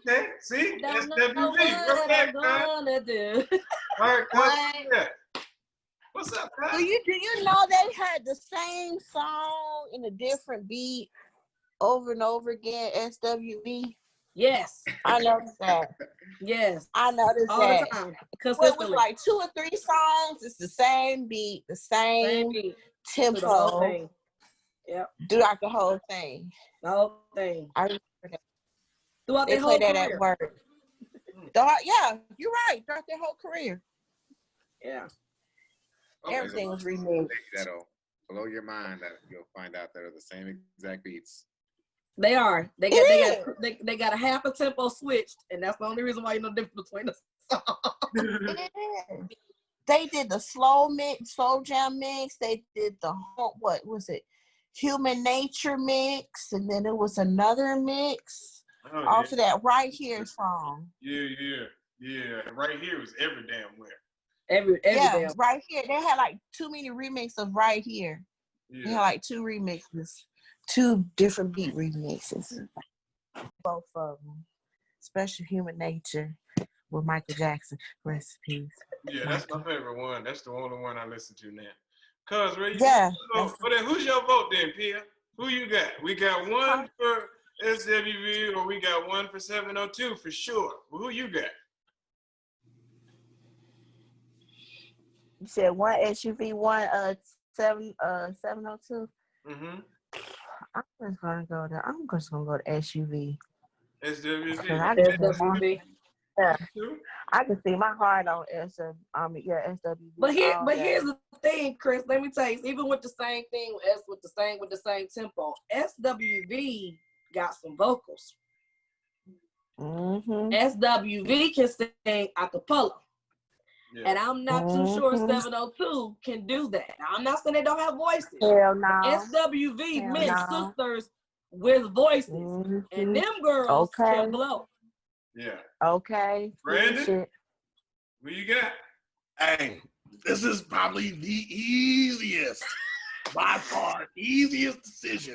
Okay, see? Don't SWV. know We're what back, I'm man. gonna do. All right, What? yeah. What's up, Do guys? you know they had the same song in a different beat over and over again, SWV? Yes. I noticed that. Yes. I noticed All that. the time. Well, it was Consistently. like 2 or 3 songs. It's the same beat, the same Same beat through the whole tempo thing. Yep. throughout the whole thing. The whole thing. I remember that. Throughout They their play whole that career. at work. Yeah, you're right. Throughout their whole career, Yeah. Okay, everything was so remixed. that'll blow your mind that you'll find out they're the same exact beats. They are. They It got a half a tempo switched, and that's the only reason why you know the difference between the songs. is. They did the slow jam mix. They did the what was it? Human Nature mix, and then it was another mix off of that Right Here song. Yeah. Right Here was every damn where. Every damn. Right Here. They had like too many remixes of Right Here. Yeah. They had like 2 remixes, 2 different beat remixes. Both of them. Especially Human Nature with Michael Jackson. Recipes. Yeah, that's my favorite one. That's the only one I listen to now. Cuz, Ray, Yeah. well, then who's your vote then, Pia? Who you got? We got one for SWV or we got one for 702 for sure. Well, who you got? You said one SUV, one 702. Mm-hmm. I'm just gonna go to SUV. SWV. SWV. Yeah. I can see my heart on SWV. But all day. here's the thing, Chris. Let me tell you, even with the same thing with the same tempo, SWV got some vocals. Mm-hmm. SWV can sing a cappella. Yeah. And I'm not too sure 702 can do that. Now, I'm not saying they don't have voices. Hell no. SWV Hell meant no. sisters with voices. Mm-hmm. And them girls can blow. Yeah. Okay. Brandon? What you got? Hey, this is probably the easiest, by far, easiest decision.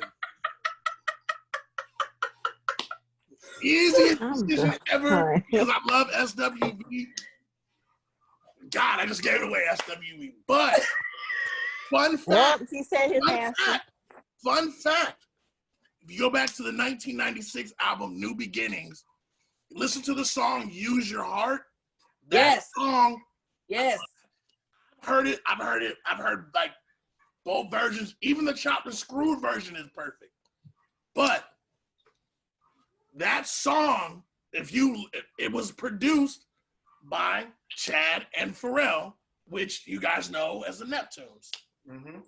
Easiest decision ever because I love SWV. God, I just gave it away, SWV. But fun fact. Well, he said his answer. Fun fact. If you go back to the 1996 album New Beginnings, listen to the song Use Your Heart. That song. Yes. I've heard like both versions. Even the chopped and screwed version is perfect. But that song, it was produced by Chad and Pharrell, which you guys know as the Neptunes. Mm-hmm.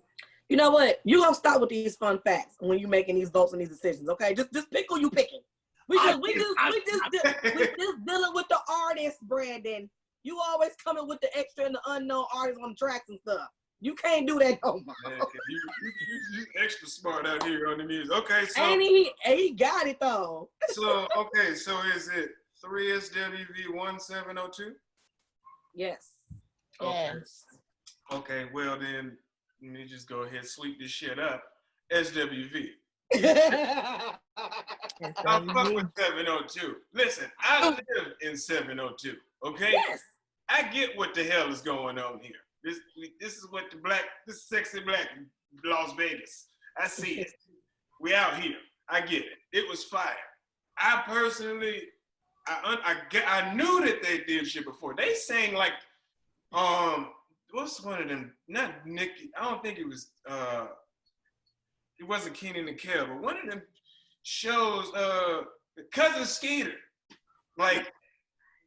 You know what? You're gonna stop with these fun facts when you're making these votes and these decisions, okay? Just pick who you picking. We just dealing with the artist, Brandon. You always coming with the extra and the unknown artists on the tracks and stuff. You can't do that no more. Man, you extra smart out here on the music. Okay, so and he got it though. So is it 3 SWV 1702? Yes. Okay. Okay, well then let me just go ahead and sweep this shit up. SWV. I fuck with 702. Listen, I live in 702. Okay? Yes. I get what the hell is going on here. This is what this sexy black Las Vegas. I see it. We out here. I get it. It was fire. I personally, I knew that they did shit before. They sang like, what's one of them? Not Nicki. I don't think it was. It wasn't Kenan and Kel, but one of them shows, Cousin Skeeter. Like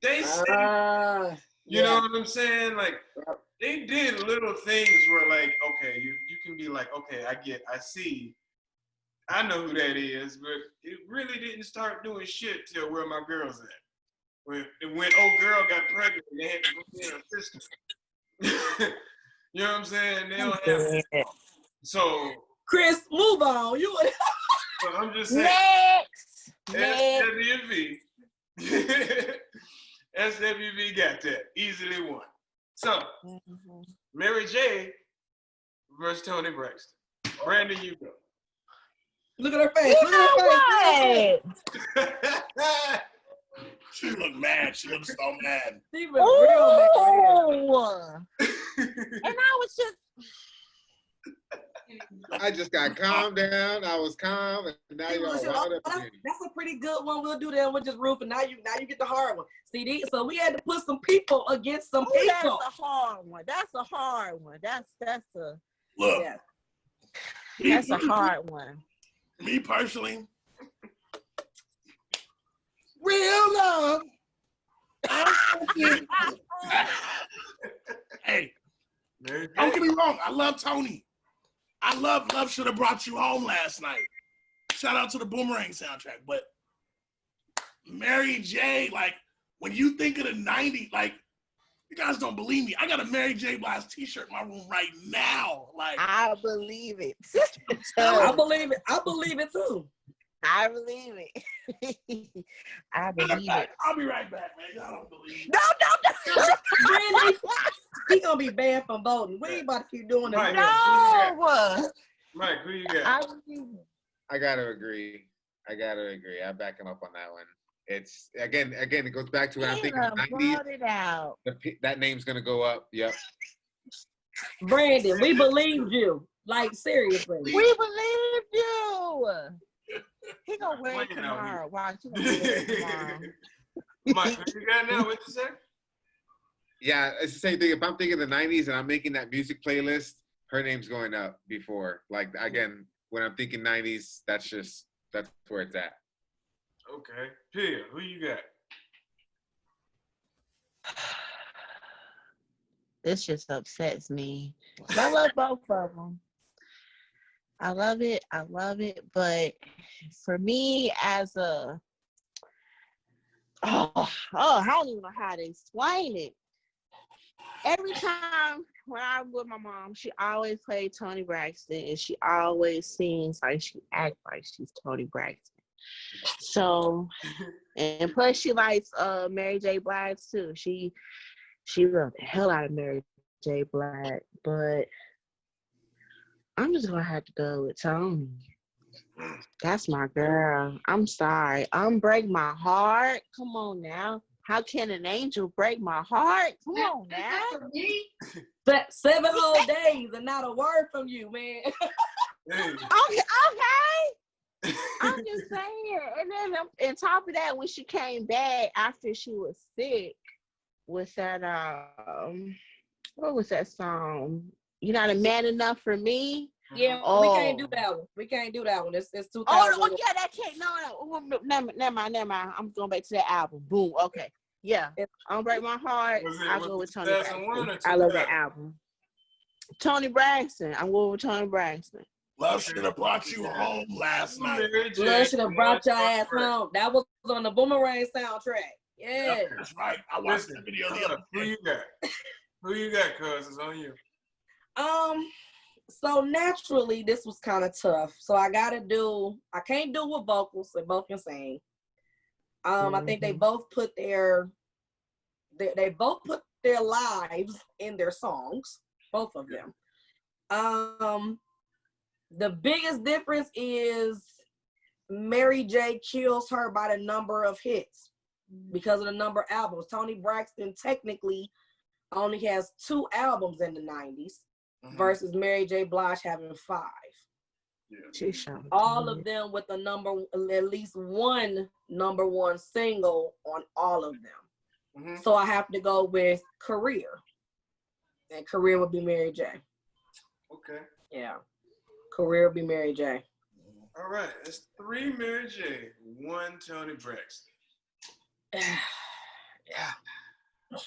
they sang, you know what I'm saying? Like they did little things where like, okay, you can be like, okay, I see. I know who that is, but it really didn't start doing shit till Where My Girl's At. When old girl got pregnant, they had to go get her sister. You know what I'm saying? They don't have so Chris, move on. So I'm just saying. SWV. SWV got that. Easily won. So Mary J versus Tony Braxton. Brandon, you go. Look at her face. Look at her face. She looked mad. She looked so mad. She was real mad. And I was just I just got calmed down. I was calm, and now See, you're all listen, wound up that's, again. that's a pretty good one. We'll do that with just Roof, and now you get the hard one. See, so we had to put some people against some Ooh, that's people. a hard one. That's a hard one. That's a Look, Yeah. that's a hard one. me personally, real love. Hey, Mary don't J. get me wrong. I love Tony. I love Should Have Brought You Home last night. Shout out to the Boomerang soundtrack. But Mary J, like, when you think of the 90s, like, you guys don't believe me. I got a Mary J. Blige t-shirt in my room right now. Like, I believe it. I believe it. I believe it too. I believe it. I believe it. I'll be right back, man. Y'all don't believe me. No. Really? He gonna be banned from voting. We ain't about to keep doing this. Right. No. Mike, who you got? I believe it. I gotta agree. I'm backing up on that one. It's again. It goes back to when I'm thinking Taylor 90s. brought it out. That name's gonna go up. Yep. Brandon, we believed you. Like, seriously. We believe you. He gonna wear it Playing out tomorrow. Watch, he gonna wear it tomorrow. Mike, who you got now? What you say? Yeah, it's the same thing. If I'm thinking the 90s and I'm making that music playlist, her name's going up before. Like, again, when I'm thinking 90s, that's where it's at. Okay. Pia, who you got? This just upsets me. I love both of them. I love it. But for me, as a I don't even know how to explain it. Every time when I'm with my mom, she always plays Tony Braxton, and she always sings like she acts like she's Tony Braxton. So, and plus she likes Mary J. Blige too. She loved the hell out of Mary J. Blige, but I'm just gonna have to go with Tony. That's my girl. I'm sorry. Break my heart. Come on now. How can an angel break my heart? Come on now. For me, 7 whole days and not a word from you, man. Hey. Okay. I'm just saying. And then on top of that, when she came back after she was sick with that what was that song? You're Not a Man Enough for Me. Yeah, we can't do that one. It's 2000. Oh yeah, that can't. No. Never mind. I'm going back to that album. Boom. Okay. Yeah. I'll Break My Heart. I'll go with Tony 2001 Braxton. or I love 2000? that album. Tony Braxton. I'm going with Tony Braxton. Love Should Have Brought You Home last night. Mary J. Love Should Have Brought Your Ass Right. Home. That was on the Boomerang soundtrack. Yeah. That's right. I watched Listen, the video the hold other up. Who day. you got? Who you got, cuz? It's on you. So naturally this was kind of tough. So I can't do with vocals, they both can sing. I think they both put their lives in their songs, both of them. The biggest difference is Mary J kills her by the number of hits because of the number of albums. Tony Braxton technically only has 2 albums in the 90s versus Mary J. Blige having 5. Yeah. All of them with at least one number 1 single on all of them. So I have to go with Career. And Career would be Mary J. Okay. Yeah. Career would be Mary J. All right. It's 3 Mary J. 1 Tony Braxton. Yeah.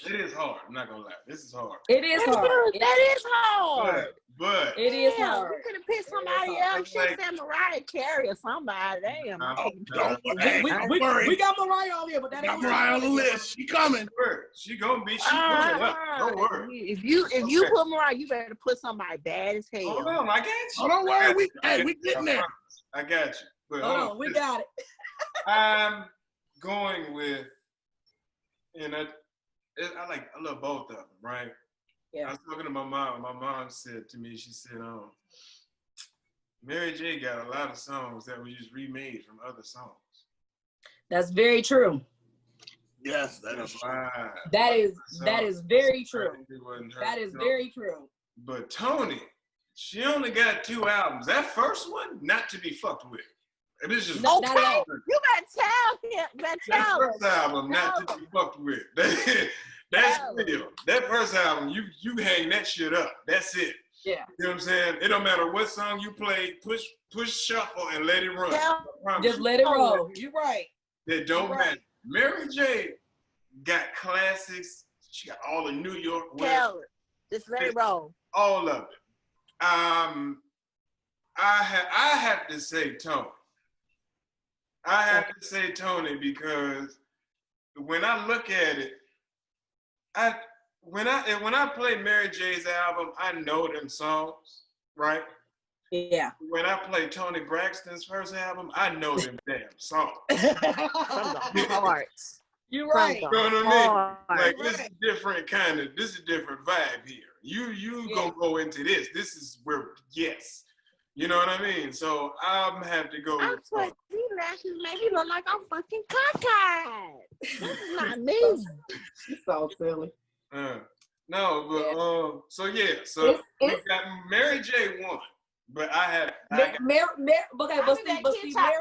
It is hard. I'm not gonna lie. This is hard. It is hard. That is hard. But It is Damn, hard. you could have picked somebody hard. else. Should have said Mariah Carey or somebody. Damn. Don't worry. We got Mariah on here, but that Got ain't Mariah on the list. She coming. she gonna be. She coming up. Don't worry. If you put Mariah, you better put somebody bad as hell. Hold on, I got you. Oh, don't worry. We I getting there. I got you. But Hold on, we got it. I'm going with, I love both of them, right? Yeah. I was talking to my mom. My mom said to me, she said, Mary J got a lot of songs that were just remade from other songs. That's very true. Yes, that is true. That is very true. It wasn't her That is song. very true. But Tony She only got 2 albums. That first one, not to be fucked with. And it's just Not at Okay, all. you better tell him. Better that tell first us. album, not to be fucked with. That's Tell real. That first album, you hang that shit up. That's it. Yeah. You know what I'm saying? It don't matter what song you play, push shuffle and let it run. Tell- I promise Just you. let it roll. You're right. That don't Right. matter. Mary J got classics. She got all the New York West, Tell it. Just let it roll. all of it. I have to say Tony. I have to say Tony because when I look at it, when I play Mary J's album, I know them songs, right? Yeah. When I play Tony Braxton's first album, I know them damn songs. From the heart. You're From right. the You know what I mean? heart. Like this is different this is a different vibe here. You Yeah. gonna go into this. This is where yes. You know what I mean? So I'm have to go I'm with sweating lashes make me look like I'm fucking cockeyed. This is not me. She's so silly. no, but Yeah. so yeah, so It's- we got Mary J won, but I got Okay, but that see, kid talk-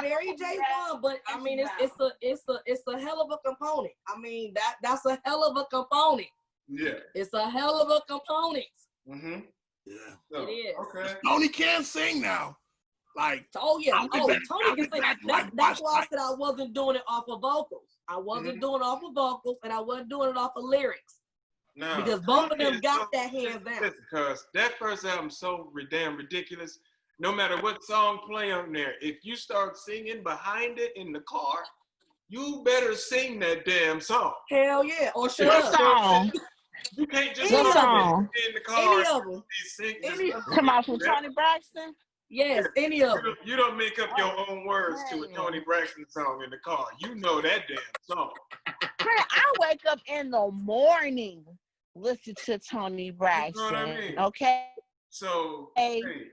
Mary J won, but I mean, it's a hell of a component. I mean, that's a hell of a component. yeah. It's a hell of a component. Mm-hmm. Yeah. So, It is. Okay. Tony can't sing now. Like, Oh yeah, I'll be oh back- Tony I'll can be sing. back That's like why I Busta. said I wasn't doing it off of vocals. I wasn't Mhm. doing it off of vocals, and I wasn't doing it off of lyrics No, because both of them Tony is got that hands down. Because that first album's so damn ridiculous. No matter what song play on there, if you start singing behind it in the car, you better sing that damn song. Hell yeah, or shut What up. song? You can't just Any What go song? in the car Any of them. and sing. Any- Come on from Tony Braxton? Yes, any of them. You don't make up your own words to a Man. Tony Braxton song in the car. You know that damn song. Man, I wake up in the morning, listen to Tony Braxton. what I mean? Okay? So, Hey. hey,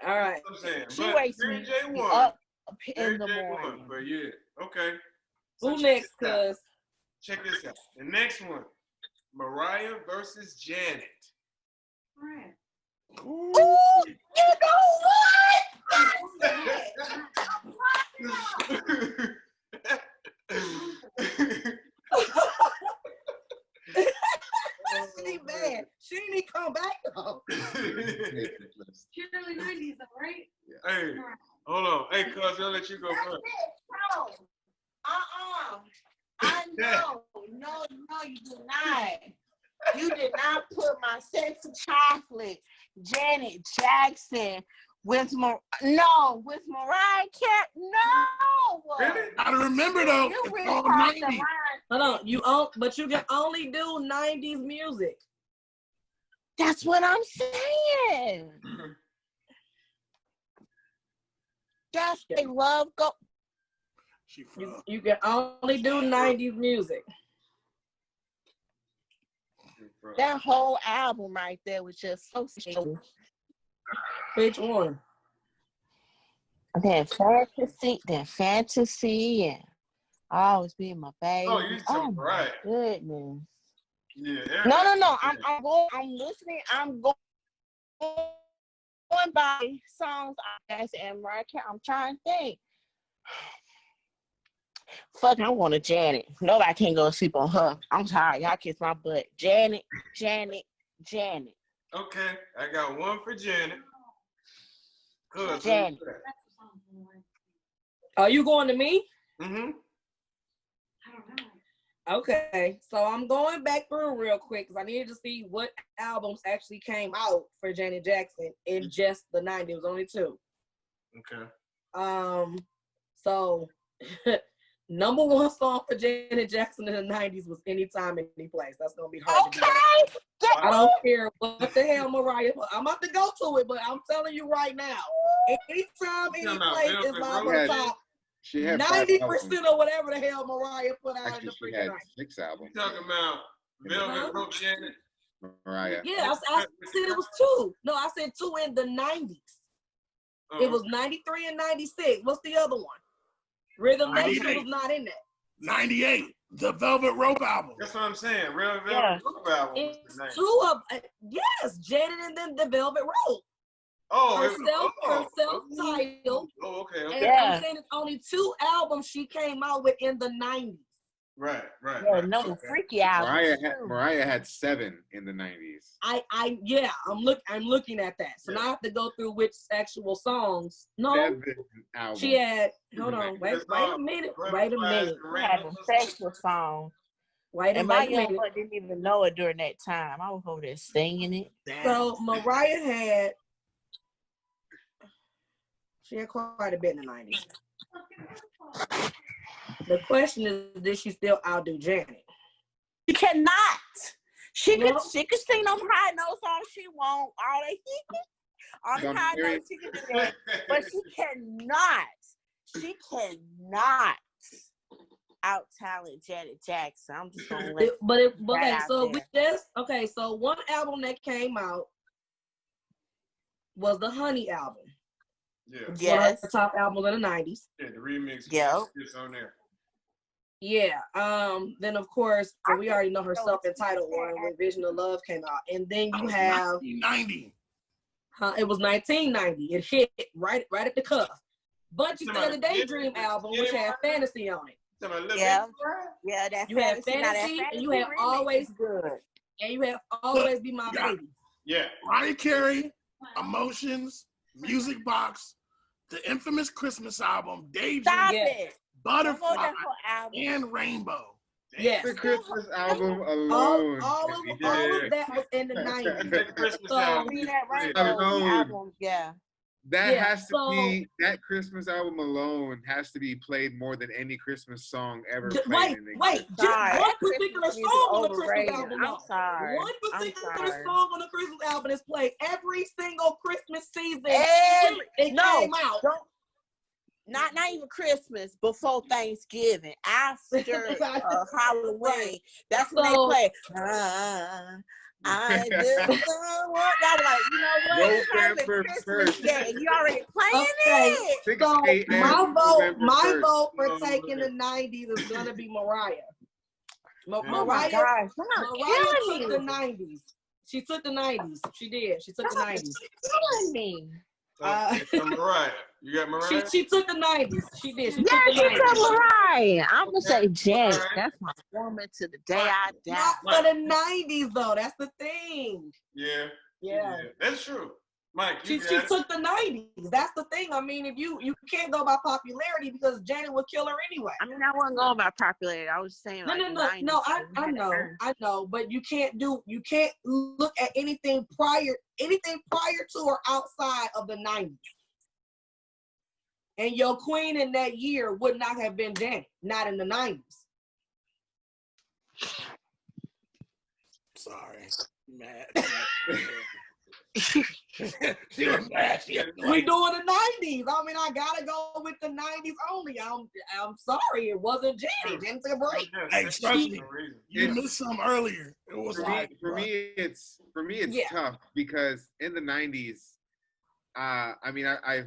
All right. I'm saying, She but wakes Mary me J won. up Mary in the J morning. won, but yeah, okay. So Who check next? this out. Cause Check this out. The next one, Mariah versus Janet. Right. Ooh, you she bad. She didn't come back though. Early 90s, though, right? Hey, hold on. Hey, cuz, I'll let you go That's first. it. No. I know. No, you do not. You did not put my sexy chocolate, Janet Jackson, with Mariah Carey. No. Really? I remember though. You It's really all crossed the 90s. line. Hold on, but you can only do 90s music. That's what I'm saying. That's they love go. She from You can only do 90s music. That whole album right there was just so stupid. Which one? Then fantasy, and always be my baby. Oh, you took my right. goodness. Yeah. No. I'm listening. I'm going by songs and Mariah Carey. I'm trying to think. Fuck, I want a Janet. Nobody can go sleep on her. I'm tired. Y'all kiss my butt. Janet. Okay, I got one for Janet. Good. Janet. Are you going to me? Mm-hmm. I don't know. Okay, so I'm going back through real quick because I needed to see what albums actually came out for Janet Jackson in just the 90s. It was only 2. Okay. So number 1 song for Janet Jackson in the 90s was Anytime, Any Place. That's gonna be hard to Okay. do. I don't care what the hell Mariah. I'm about to go to it, but I'm telling you right now, Anytime, Any Talking about Place is Velvet my Rope? top. She had 5 90% albums. or whatever the hell Mariah put out in Actually, the she freaking had 90s. 6 albums. You talking about Velvet Huh? Rope Janet? Mariah. Yeah, I said it was 2. No, I said 2 in the 90s. It was 93 and 96. What's the other one? Rhythm Nation 98. was not in that. 98. The Velvet Rope album. That's what I'm saying. Real Velvet Yeah. Rope album. was It's the name. two of yes, Janet and then the Velvet Rope. Oh, Self-titled. Oh, okay. And Yeah. I'm saying it's only 2 albums she came out with in the 90s. Right. Yeah, no, the Okay. freaky album. Mariah had 7 in the 90s. I'm looking at that. So now I have to go through which actual songs. No, 7 albums. she had. Hold on, wait a minute. Wait a minute. She had a sexual song. And my young boy didn't even know it during that time. I was over there singing it. So Mariah had. She had quite a bit in the 90s. The question is, did she still outdo Janet? She cannot. She No. could sing them high notes all she want, all the Some high very- notes she can do that, but she cannot out talent Janet Jackson. I'm just gonna let Okay, out so there. so one album that came out was the Honey album. Yeah. One of yes. the top albums in the 90s. Yeah, the remix. Yep. It's on there. Yeah. Then of course, we already know her self-entitled one when Vision of Love came out. And then you have 1990. it was 1990. It hit right at the cuff. But you still had the Daydream album, which had Fantasy on it. Yeah. Yeah, that You had fantasy, now that Fantasy, and you fantasy had remix Always is good. And you have Always Be My Yeah. Baby. Yeah. Mariah Carey, Emotions, Music Box, the infamous Christmas album, Daydream, Stop Yeah. it. Butterfly, That whole album. and Rainbow. Yes. The Christmas album All alone. of that was in the 90s. That Christmas So, album. See that is Rainbow Alone. album, yeah. That Yeah, has to so- be, that Christmas album alone has to be played more than any Christmas song ever played Wait, in just Sorry, one that particular Christmas music song on the Christmas overrated. album. I'm though. sorry. One I'm particular sorry. song on the Christmas album is played every single Christmas season. Every- it no, came out. Don't, not even Christmas, before Thanksgiving, after Halloween. That's when So- they play. I just don't want that. Like, you know what? It's having November Christmas 1st. Day. You already playing Okay. it. 6 So a.m. my November 1st. vote for No, taking the man. 90s is gonna be Mariah. Oh my Mariah, gosh, you're Mariah killing took the me. 90s. She took the 90s. She did. She took the 90s. Killing me. So Mariah. You got Mariah? She took the 90s. She did. She Yeah, took she the took 90s. Mariah. I'm gonna say Janet. Alright. That's my woman to the day I die. Not for the 90s though. That's the thing. Yeah. Yeah. That's true. Mike, She you got it. took the 90s. That's the thing. I mean, if you can't go by popularity because Janet would kill her anyway. I mean, I wasn't going by popularity. I was saying like No, 90s, I know, but you can't look at anything prior to or outside of the 90s. And your queen in that year would not have been Janet, not in the 90s. Sorry. Mad. She was mad. She was We like, doing the 90s. I mean, I gotta go with the 90s only. I'm sorry, it wasn't Janet. Janet took a break. Hey, trust me. No reason. you missed some earlier. It was For like, me, it's Yeah. tough because in the 90s, I mean, I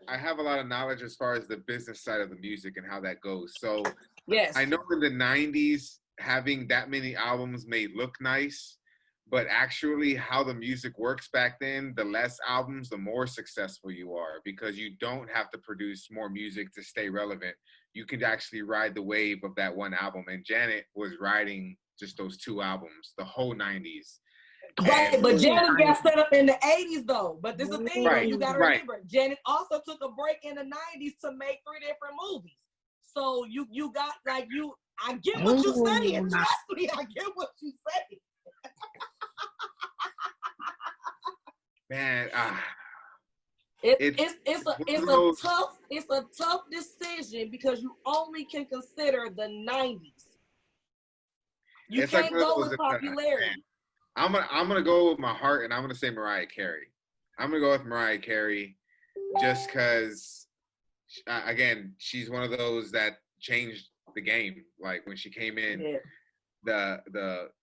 have a lot of knowledge as far as the business side of the music and how that goes. So Yes. I know in the 90s, having that many albums may look nice, but actually how the music works back then, the less albums, the more successful you are, because you don't have to produce more music to stay relevant. You can actually ride the wave of that one album. And Janet was riding just those 2 albums, the whole 90s. Right, but Janet got set up in the 80s though. But this is the thing, Right, you gotta right. remember, Janet also took a break in the 90s to make 3 different movies. So you got like I get what you're saying. Trust me, I get what you're saying. Man, It's one of those- a tough decision because you only can consider the 90s. You It's like can't one of go those with that- popularity. I'm gonna go with my heart, and I'm gonna say Mariah Carey. I'm gonna go with Mariah Carey, just because, again, she's one of those that changed the game. Like when she came in, Yeah.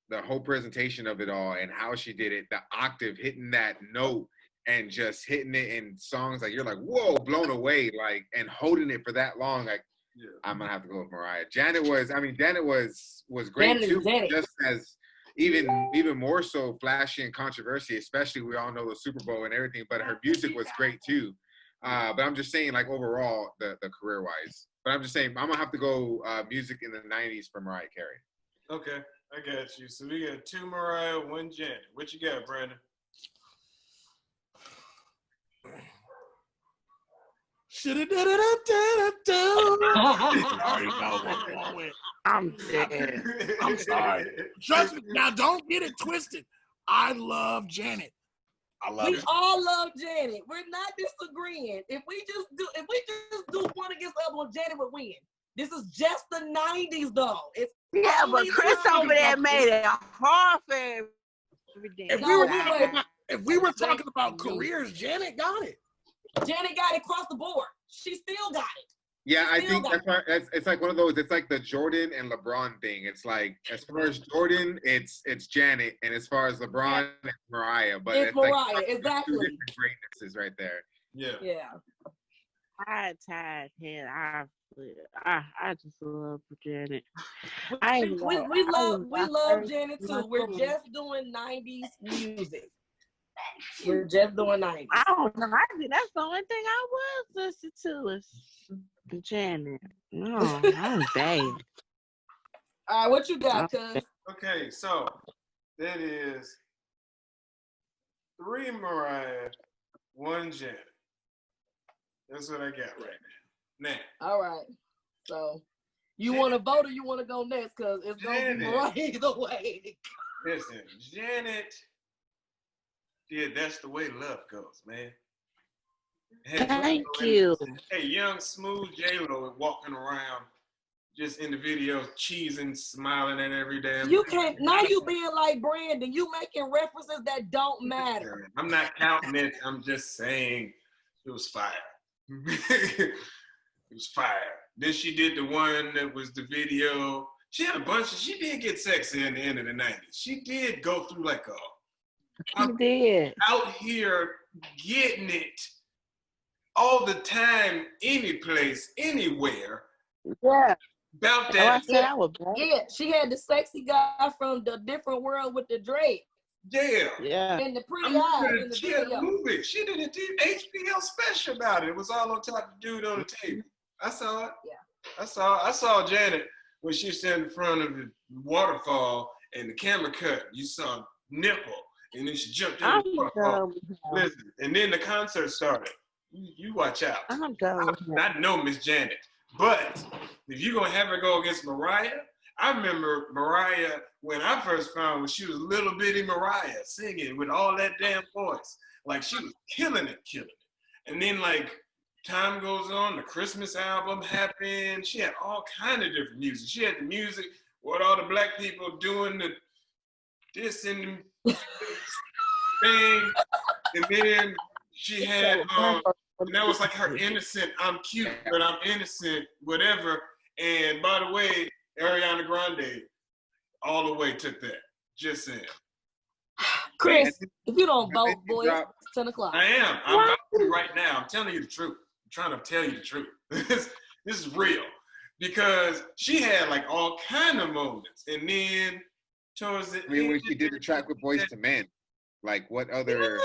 the whole presentation of it all and how she did it, the octave, hitting that note and just hitting it in songs like you're like, whoa, blown away, like, and holding it for that long. Like Yeah. I'm gonna have to go with Mariah. Janet was great Janet is too, Janet. just as even more so flashy and controversy, especially we all know the Super Bowl and everything, but her music was great too. But I'm just saying, like, overall, the career wise. But I'm just saying, I'm gonna have to go music in the '90s for Mariah Carey. Okay, I got you. So we got 2 Mariah, 1 Janet. What you got, Brandon? Shoulda did it. I already know what I'm going with. I'm dead. I'm sorry. Trust me. Now, don't get it twisted. I love Janet. I love We it. all love Janet. We're not disagreeing. If we just do one against the other one, Janet would win. This is just the 90s though. It's Yeah, only but Chris the 90s. over there made it hard for everything. If we were talking about careers, Janet got it. Janet got it across the board. She still got it. Yeah, I Still think got it's like one of those. It's like the Jordan and LeBron thing. It's like as far as Jordan, it's Janet, and as far as LeBron, it's Mariah. But It's like Mariah, two exactly. different greatnesses right there. Yeah. Yeah. I tied head. I just love Janet. I We love Janet too. We're just doing 90s music. We're just doing 90s. I don't know. I think that's the only thing I was listening to is Janet. No, I'm bad. All right, what you got, cuz? Okay, so that is 3 Mariah, 1 Janet. That's what I got right now. Now, All right. So you want to vote or you want to go next? Because it's going to be Janet. Mariah either way. listen, Janet. Yeah, that's the way love goes, man. Thank you. Hey, young, smooth J-Lo walking around just in the video, cheesing, smiling at every damn You thing. can't, now you being like Brandon, you making references that don't matter. I'm not counting it. I'm just saying it was fire. It was fire. Then she did the one that was the video. She had a bunch of, she did get sexy in the end of the 90s. She did go through like You did. out here getting it all the time, any place, anywhere. Yeah. About Oh, I that. said I was bad. Yeah, she had the sexy guy from the different world with the dread Yeah. Yeah. and the I pretty eyes remember in the she had a video. movie. She did a HBO special about it. It was all on top of the dude on the table. I saw it. Yeah. I saw Janet when she was standing in front of the waterfall and the camera cut. You saw nipple, and then she jumped in I'm the waterfall. done with him. Listen, and then the concert started. You watch out. I'm done with him. I know Miss Janet, but if you're gonna have her go against Mariah, I remember Mariah when I first found her when she was little bitty Mariah singing with all that damn voice. Like she was killing it. And then like time goes on, the Christmas album happened. She had all kind of different music. She had the music with all the black people doing the this and the thing, and then she had and that was like her innocent, I'm cute, but I'm innocent, whatever. And by the way, Ariana Grande all the way took that. Just saying. Chris, if you don't vote, boy, Drop. it's 10 o'clock. I am. I'm about to right now. I'm telling you the truth. I'm trying to tell you the truth. This is real. Because she had like all kind of moments. And then towards the I mean, when end, she did the track with Boyz II Men, like what other?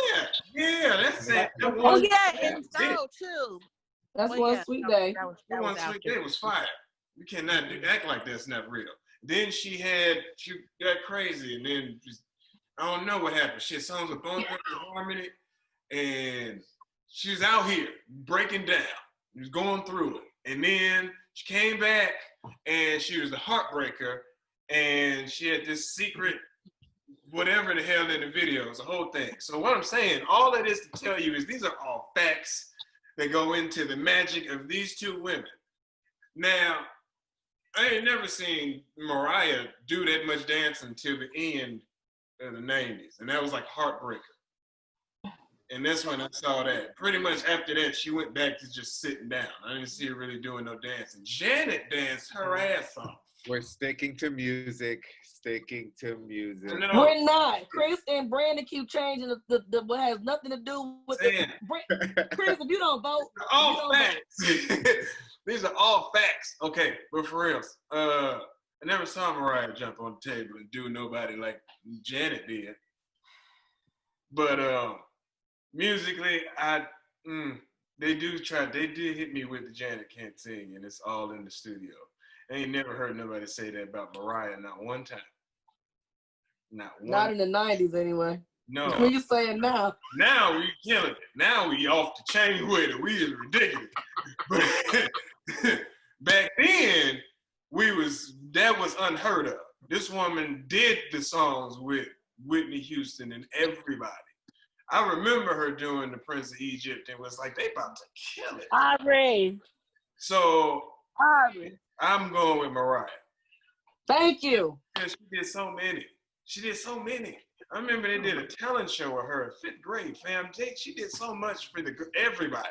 Yeah, that's it. That Oh one, yeah, that and was it. so too. That's Well, one yeah, sweet that day. That one out sweet there. day was fire. You cannot act like that's not real. Then she got crazy, and then just, I don't know what happened. She had songs with Bone Thugs and Harmony, and she was out here breaking down. She was going through it, and then she came back, and she was the heartbreaker, and she had this secret, whatever the hell in the video, it's the whole thing. So what I'm saying, all of this to tell you is these are all facts that go into the magic of these two women. Now, I ain't never seen Mariah do that much dancing till the end of the 90s. And that was like Heartbreaker. And that's when I saw that. Pretty much after that, she went back to just sitting down. I didn't see her really doing no dancing. Janet danced her ass off. We're sticking to music. Sticking to music. No. We're not. Chris and Brandon keep changing the what has nothing to do with the. Saying. Chris, if you don't vote, you All don't vote. facts. These are all facts. Okay, but for real, I never saw Mariah jump on the table and do nobody like Janet did. But musically, they did hit me with the Janet can't sing, and it's all in the studio. I ain't never heard nobody say that about Mariah, not one time. Not one. Not in the 90s anyway. No. What you saying now? Now we killing it. Now we off the chain with it. We is ridiculous. But back then, that was unheard of. This woman did the songs with Whitney Houston and everybody. I remember her doing the Prince of Egypt and was like, they about to kill it. Aubrey. So Aubrey. I'm going with Mariah. Thank you. Because she did so many. I remember they did a talent show with her in 5th grade, fam. She did so much for everybody.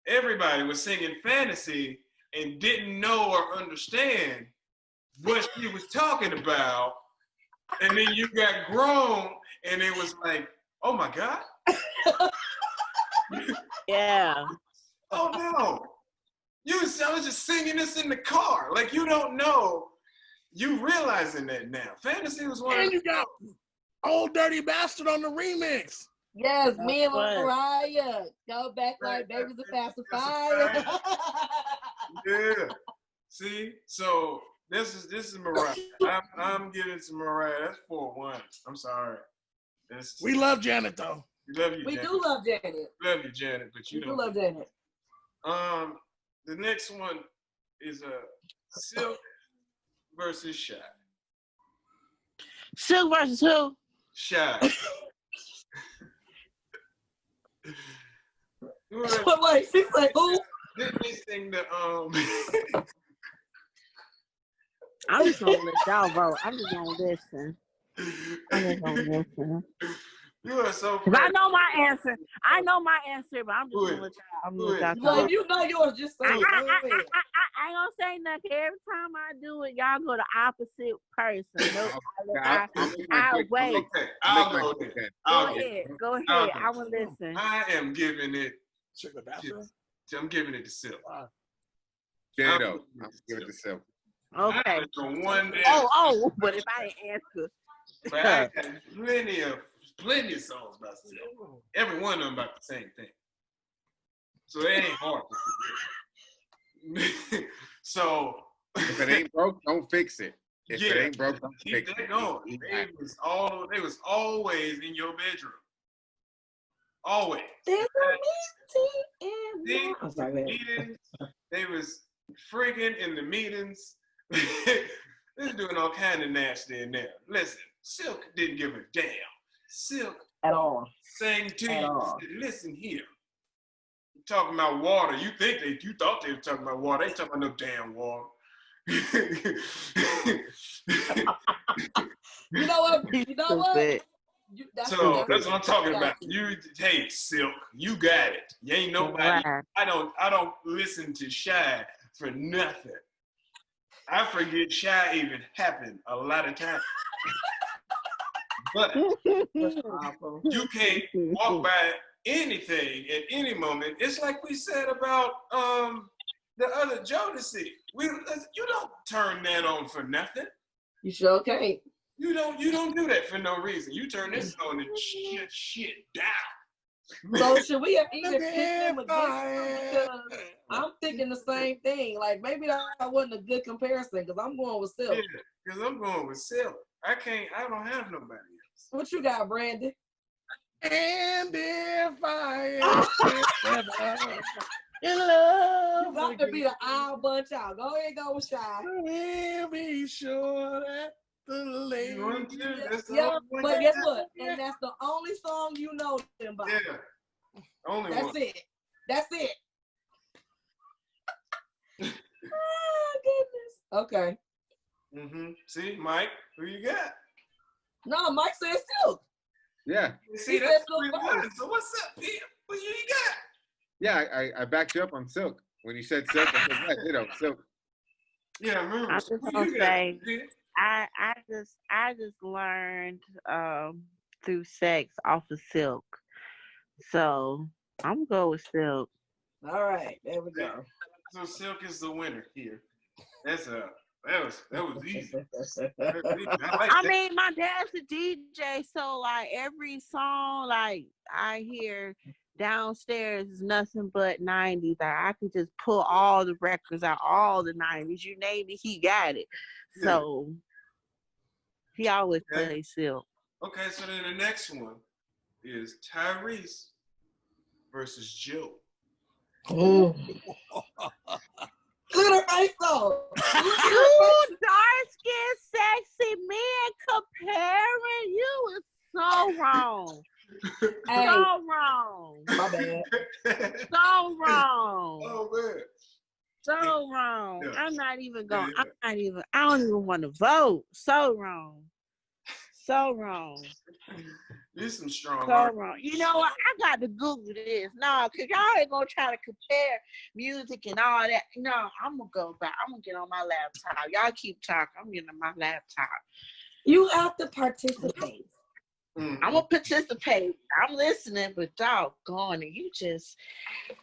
Everybody was singing Fantasy and didn't know or understand what she was talking about. And then you got grown and it was like, oh my God. Yeah. Oh no. I was just singing this in the car. Like you don't know. You realizing that now. Fantasy was one And of you got Old Dirty Bastard on the remix. Yes, That's me and right. Mariah. Go back like babies and pacifier. Yeah. See? So this is Mariah. I'm giving it to Mariah. That's 4-1. I'm sorry. We love Janet though. We love you, We Janet. do love Janet. We love you, Janet, but We you do don't. love Janet. The next one is Silk versus Shy. Silk versus who? Shy. Wait, she said who? Didn't they sing the I'm just gonna let y'all vote. I'm just gonna listen. I'm just gonna listen. You are so Cause I know my answer. I know my answer, but I'm just gonna let y'all. I'm gonna let Well, y'all. if you know yours, just say I it. ain't gonna say nothing. Every time I do it, y'all go the opposite person. No, I wait. Okay, I'll go then. Go I'll go. ahead. Go ahead. I'll go. I will listen. I am giving it. Check the bathroom. I'm giving it to Silk. Jado, I'm giving it to Silk. Okay. The one that, Oh, but if I ain't answer, but I got plenty of songs about Silk. Every one of them about the same thing. So it ain't hard to forget. So If it ain't broke, don't fix it. If it yeah, ain't broke, don't keep fix that it. going. They was always in your bedroom. Always. There's a meeting See, in I'm sorry, man. meetings. They was freaking in the meetings. They was doing all kind of nasty in there. Listen, Silk didn't give a damn. Silk At all. sang to At you. all. Said, listen here. You talking about water. You thought they were talking about water. They talking about no damn water. You know what? You know what? stupid. So that's what I'm talking about. Hey, Silk, you got it. You ain't nobody. Right. I don't listen to Shy for nothing. I forget Shy even happened a lot of times. But you can't walk by anything at any moment. It's like we said about the other Jodeci. You don't turn that on for nothing. You sure can't. You don't do that for no reason. You turn this on and shit down. So should we have even Look picked them at against them? Because I'm thinking the same thing. Like maybe that wasn't a good comparison because I'm going with Silk. Yeah, because I'm going with Silk. I don't have nobody else. What you got, Brandon? And if I am ever in love, You got to be the odd bunch out. Go ahead and go with Shy. we'll be sure that the lady. You want to? That's the Yeah, only one but you guess got? what? And that's the only song you know them by. Yeah, only That's one. it. That's it. Oh, goodness. Okay. See, Mike, who you got? No, Mike said Silk. Yeah, See, He that's said pretty Silk good. first. So what's up, Pam? What you got? yeah, I backed you up on Silk. When you said Silk, I said, yeah, Silk. Yeah, I remember. I'm just Who gonna you got? say Yeah. I just learned through sex off of Silk. So I'm going with Silk. All right, there we go. So Silk is the winner here. That's that was easy. That was easy. I like I that. mean, my dad's a DJ, so like every song like I hear downstairs is nothing but 90s. Like, I could just pull all the records out, all the 90s. You name it, he got it. Yeah. So he always Okay. plays Silk. Okay, so then the next one is Tyrese versus Joe. Look at her face though. Two dark-skinned, sexy men comparing. You is so wrong. Hey, So wrong. my bad. So wrong. Oh man. So wrong. Yeah. I'm not even going. Yeah. I don't even want to vote. So wrong. So wrong. There's some strong So arguments. wrong. You know what? I got to Google this. No, because y'all ain't going to try to compare music and all that. No, I'm going to go back. I'm going to get on my laptop. Y'all keep talking. I'm getting on my laptop. You have to participate. Mhm. I'm going to participate. I'm listening, but doggone it. You just,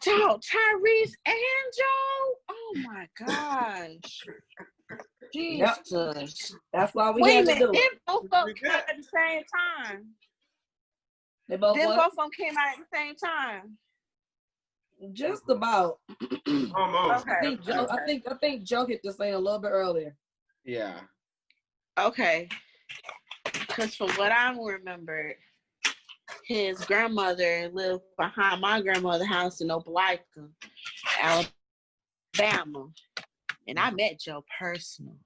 Tyrese and Joe? Oh, my gosh. Yep. Jesus. That's why we Wait a had to minute. do Them it. both of them came out at the same time. They both Them what? both of them came out at the same time. Just about. Almost. I think Joe. I think Joe hit this thing a little bit earlier. Yeah. Okay. Because from what I remember, his grandmother lived behind my grandmother's house in Opelika, Alabama. And I met Joe personally.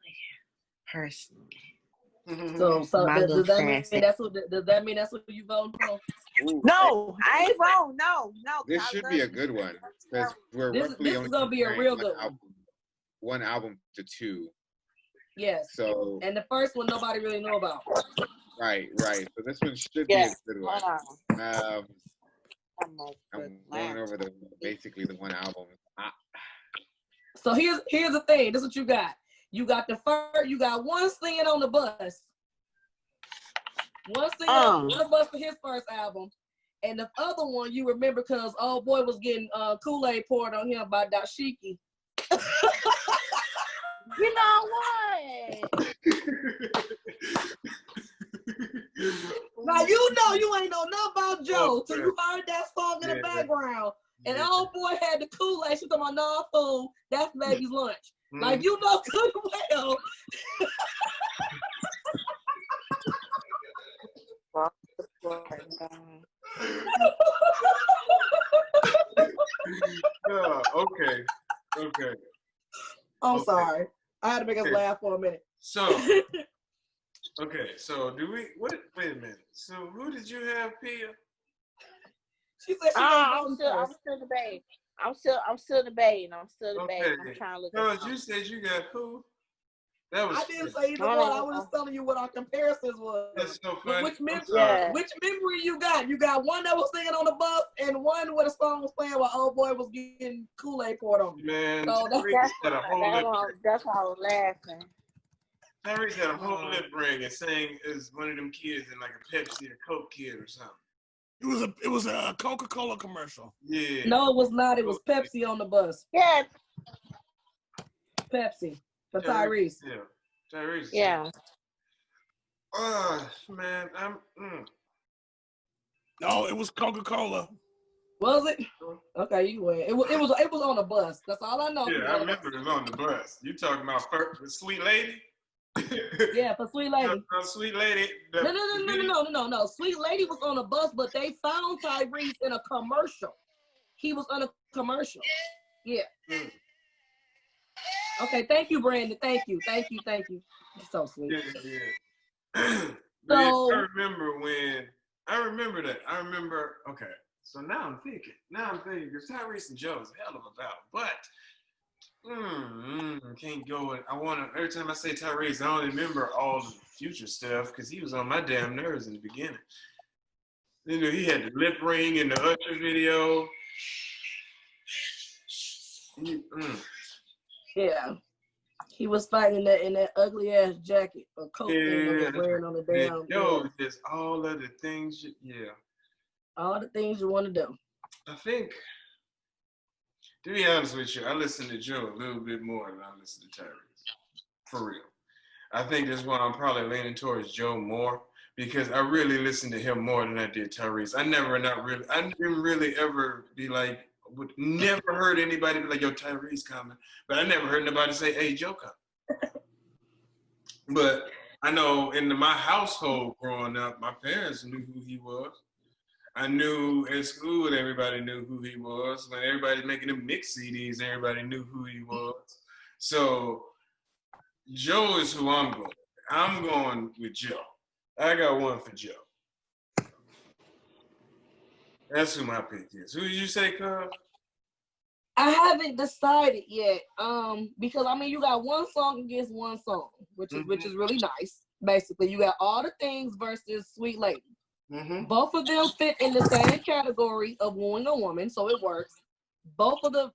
So My does little that mean fancy. does that mean that's what you voting for? Ooh, No, I ain't wrong. No. this I should love be a you. good one because we're This roughly is only gonna be a comparing real good one. one album to two. Yes. So And the first one nobody really knew about. right. So this one should Yeah. be a good one. Hold on. I'm going over basically the one album. So here's the thing. This is what you got. You got you got one singing on the bus. One singing on the bus for his first album. And the other one you remember because old boy was getting Kool-Aid poured on him by Dashiki. You know what? Now you know you ain't know nothing about Joe till you heard that song in the background. And old boy had the Kool-Aid. She talking about, nah, fool, that's baby's lunch. Like, you know good and well. Okay. I'm sorry. I had to make us laugh for a minute. So, okay. So wait a minute. So who did you have, Pia? She said I'm still debating. I'm still debating. Okay. I'm trying to look Because you said you got who? That was I didn't say either one. I was just telling you what our comparisons was. That's so funny. Which memory you got? You got one that was singing on the bus and one where the song was playing while old boy was getting Kool-Aid poured on him. Man, So that's why I was laughing. Tyrese had a whole lip ring and sang as one of them kids in like a Pepsi or Coke kid or something. It was a Coca-Cola commercial. Yeah. No, it was not. It was Pepsi on the bus. Yeah. Pepsi for Tyrese. Yeah. Tyrese. Yeah. Man, No, it was Coca-Cola. Was it? Okay, you win. It was on the bus. That's all I know. Yeah, I remember it was on the bus. You talking about Sweet Lady? Yeah, for Sweet Lady. Sweet Lady. No. Sweet Lady was on a bus, but they found Tyrese in a commercial. He was on a commercial. Yeah. Okay, thank you, Brandon. Thank you. You're so sweet. Yeah. So I remember that. Okay. So now I'm thinking, because Tyrese and Joe is a hell of a battle, but can't go. Every time I say Tyrese, I don't remember all the future stuff because he was on my damn nerves in the beginning. You know, he had the lip ring in the Usher video. Yeah. He was fighting in that ugly ass jacket or coat thing that Yeah, was wearing on the damn. yo, Yeah. just all of the things. Yeah, All the things you want to do. I think. To be honest with you, I listen to Joe a little bit more than I listen to Tyrese. For real. I think that's why I'm probably leaning towards Joe more because I really listened to him more than I did Tyrese. I didn't really ever be like, never heard anybody be like, yo, Tyrese coming. But I never heard nobody say, hey, Joe coming. But I know in my household growing up, my parents knew who he was. I knew at school everybody knew who he was. When everybody making them mix CDs, everybody knew who he was. So Joe is who I'm going. I'm going with Joe. I got one for Joe. That's who my pick is. Who did you say, Cub? I haven't decided yet. Because I mean, you got one song against one song, which is really nice. Basically, you got All the Things versus Sweet Lady. Mm-hmm. Both of them fit in the same category of wooing a woman, so it works. Both of the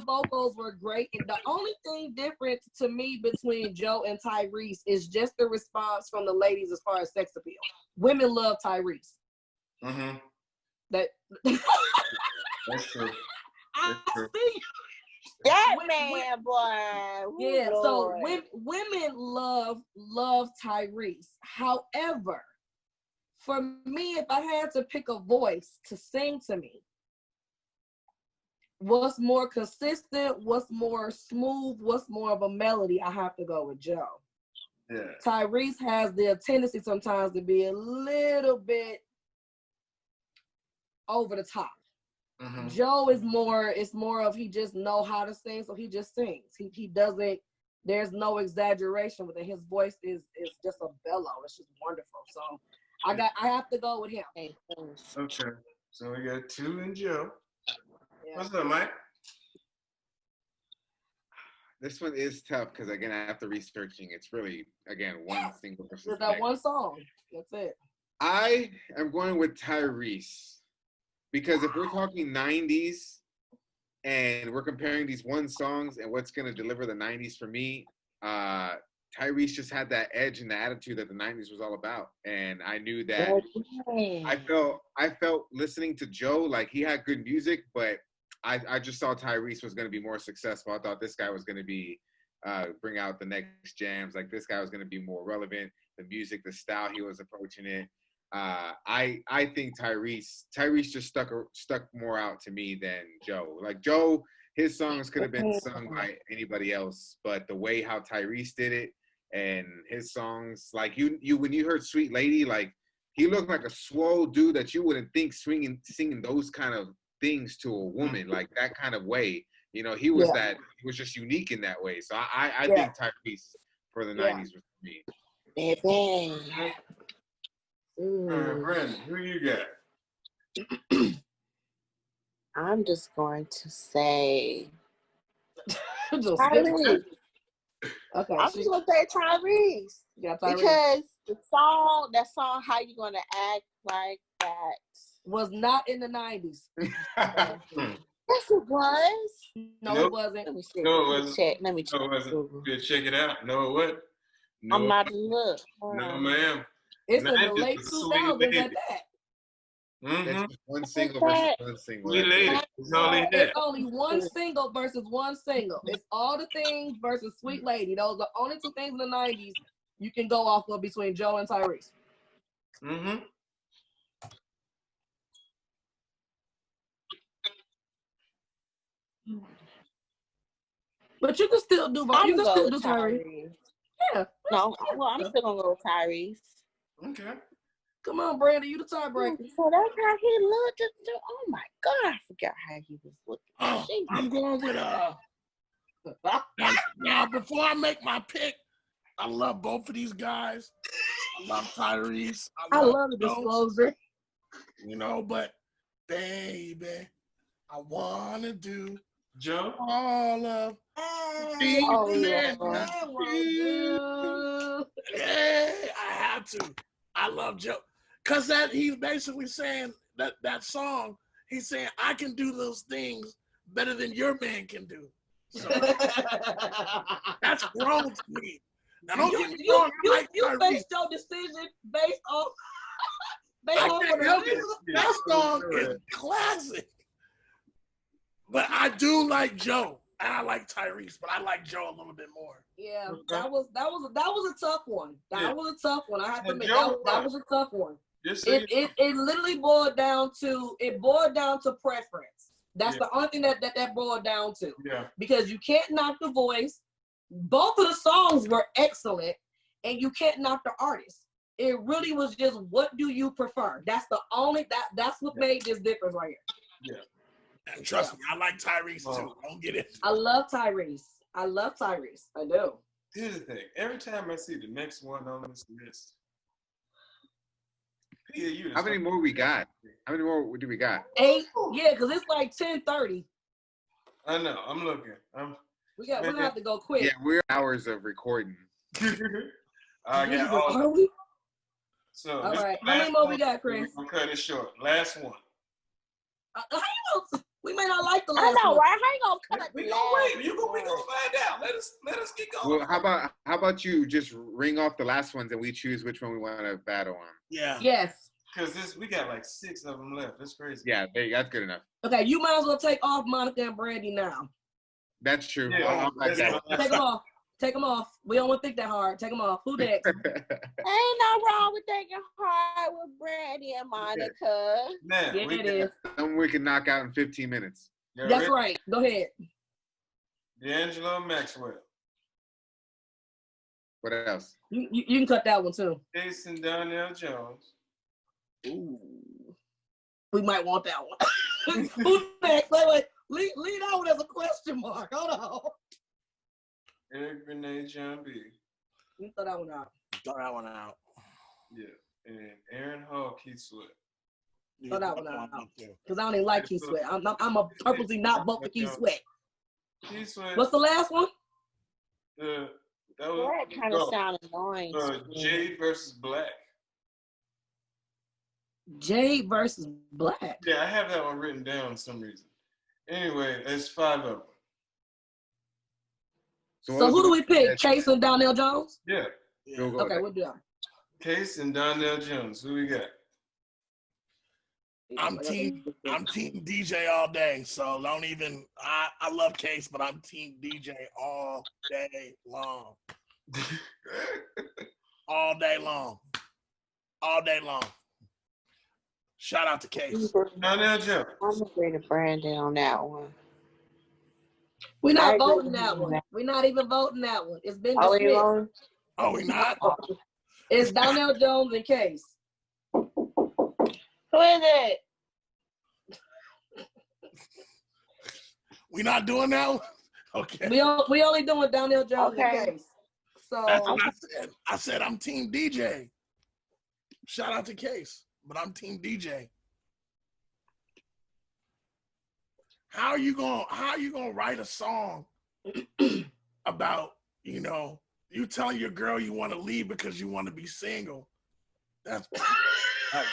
vocals were great. And the only thing different to me between Joe and Tyrese is just the response from the ladies as far as sex appeal. Women love Tyrese. Mm-hmm. That's true. I see. That man, boy. Yeah, Lord. so women love Tyrese. However, for me, if I had to pick a voice to sing to me, what's more consistent, what's more smooth, what's more of a melody, I have to go with Joe. Yeah. Tyrese has the tendency sometimes to be a little bit over the top. Mm-hmm. Joe is more of he just know how to sing, so he just sings. He doesn't, there's no exaggeration with it. His voice is just a bellow. It's just wonderful. So I have to go with him. Okay. So we got 2 and Joe. Yeah. What's up, Mike? This one is tough because again, after researching, it's really again one single versus Just the that next. one song. That's it. I am going with Tyrese because if we're talking 90s and we're comparing these one songs and what's going to deliver the 90s for me, Tyrese just had that edge and the attitude that the 90s was all about. And I knew that I felt listening to Joe, like he had good music, but I just saw Tyrese was going to be more successful. I thought this guy was going to be bring out the next jams. Like this guy was going to be more relevant. The music, the style he was approaching it. I think Tyrese just stuck more out to me than Joe. Like Joe, his songs could have been sung by anybody else, but the way how Tyrese did it and his songs, like you when you heard Sweet Lady, like he looked like a swole dude that you wouldn't think singing those kind of things to a woman, like that kind of way. You know, he was he was just unique in that way. So I think Tyrese for the 90s was for me. Baby. Brandon, who you got? I'm just going to say Tyrese. Okay. I'm just gonna say Tyrese. Yeah, Tyrese. Because that song, How You Gonna Act Like That, was not in the 90s. Yes, it was. No, Nope. it wasn't. Let me see. No, it Let me wasn't. check. Let me check. No, it wasn't. Google. Yeah, check it out. No, it wasn't. No, I'm about to look. No, ma'am. It's in the 90s late was Sweet 2000s Lady. at that. Mm-hmm. It's one single versus one single. Sweet Lady. It's all in It's there. only one single versus one single. It's All the Things versus Sweet Lady. Those are the only 2 things in the 90s you can go off of between Joe and Tyrese. Mm-hmm. But you can still do I'm you can gonna still go do with Tyrese. Tyrese. Yeah. No, well, I'm still gonna go with Tyrese. Okay. Come on, Brandon, you the tiebreaker. So that's how he looked. Oh my God, I forgot how he was looking. Oh, I'm going with now before I make my pick, I love both of these guys. I love Tyrese. I love the Joe, disclosure. you know, but baby, I wanna do Joe? all of these Yeah, I have to. I love Joe. Cause that he's basically saying that song, he's saying I can do those things better than your man can do. So that's grown to me. Now don't get me wrong, I you like Tyrese. based your decision based on I can't help it. That song is classic. But I do like Joe, and I like Tyrese, but I like Joe a little bit more. Yeah, Okay. that was a tough one. That was a tough one. I have to And admit Joe that was a tough one. Just so you know. It literally boiled down to preference. That's the only thing that boiled down to. Yeah. Because you can't knock the voice. Both of the songs were excellent, and you can't knock the artist. It really was just, what do you prefer? That's the only that's what made this difference right here. Yeah. And trust me, I like Tyrese too. Don't get it. I love Tyrese. I do. Here's the thing. Every time I see the next one on this list, How many more we got? How many more do we got? 8. Yeah, because it's like 10:30. I know. I'm looking. We're gonna have to go quick. Yeah, we're hours of recording. I got Jesus, all. are we? So All this right. is the How many last more one. we got, Chris? We're gonna cut it short. Last one. How you know? We may not like the I last know, one. right? How you gonna cut We the gonna last wait. We gonna one? find out. Let us get going. Well, how about you just ring off the last ones and we choose which one we want to battle on? Yeah. Yes. Because we got like 6 of them left. That's crazy. Yeah, that's good enough. Okay, you might as well take off Monica and Brandy now. That's true. Yeah, I'll like that. Take them off. Take them off. We don't want to think that hard. Take them off. Who next? Ain't no wrong with thinking hard with Brandy and Monica. Now, Yeah, we it got is. Some we can knock out in 15 minutes. That's right. Go ahead. D'Angelo Maxwell, What else? You can cut that one too. Jason Donnell Jones, Ooh. We might want that one. Who next? Wait. Leave that one as a question mark. Hold on. Eric Benet John B. You throw that one out. Throw that one out. Yeah. And Aaron Hall, Keith Sweat. You Throw that can one throw out. one too. Because I don't even like Keith Sweat. I'm a purposely not vote for Keith Sweat. Keith Sweat. What's the last one? That was That kind of sound annoying. to me. Jade versus Black. Jade versus Black. Yeah, I have that one written down for some reason. Anyway, there's 5 of them. So who do we pick? Case and Donnell Jones? Yeah. Yeah. Okay, we'll do that. Case and Donnell Jones. Who we got? I'm team DJ all day. So don't even I love Case, but I'm team DJ all day long. All day long. All day long. Shout out to Case. Donnell Jones. I'm agree to Brandon on that one. We're I not agree voting with that you. one. We're not even voting that one. It's been Are we dismissed. on? Oh, we not? It's Donnell Jones and Case. Who is it? We not doing that one? Okay. We only doing Donnell Jones Okay. and Case. That's So what I said. I said I'm team DJ. Shout out to Case, but I'm team DJ. How are you gonna write a song about, you telling your girl you want to leave because you want to be single? That's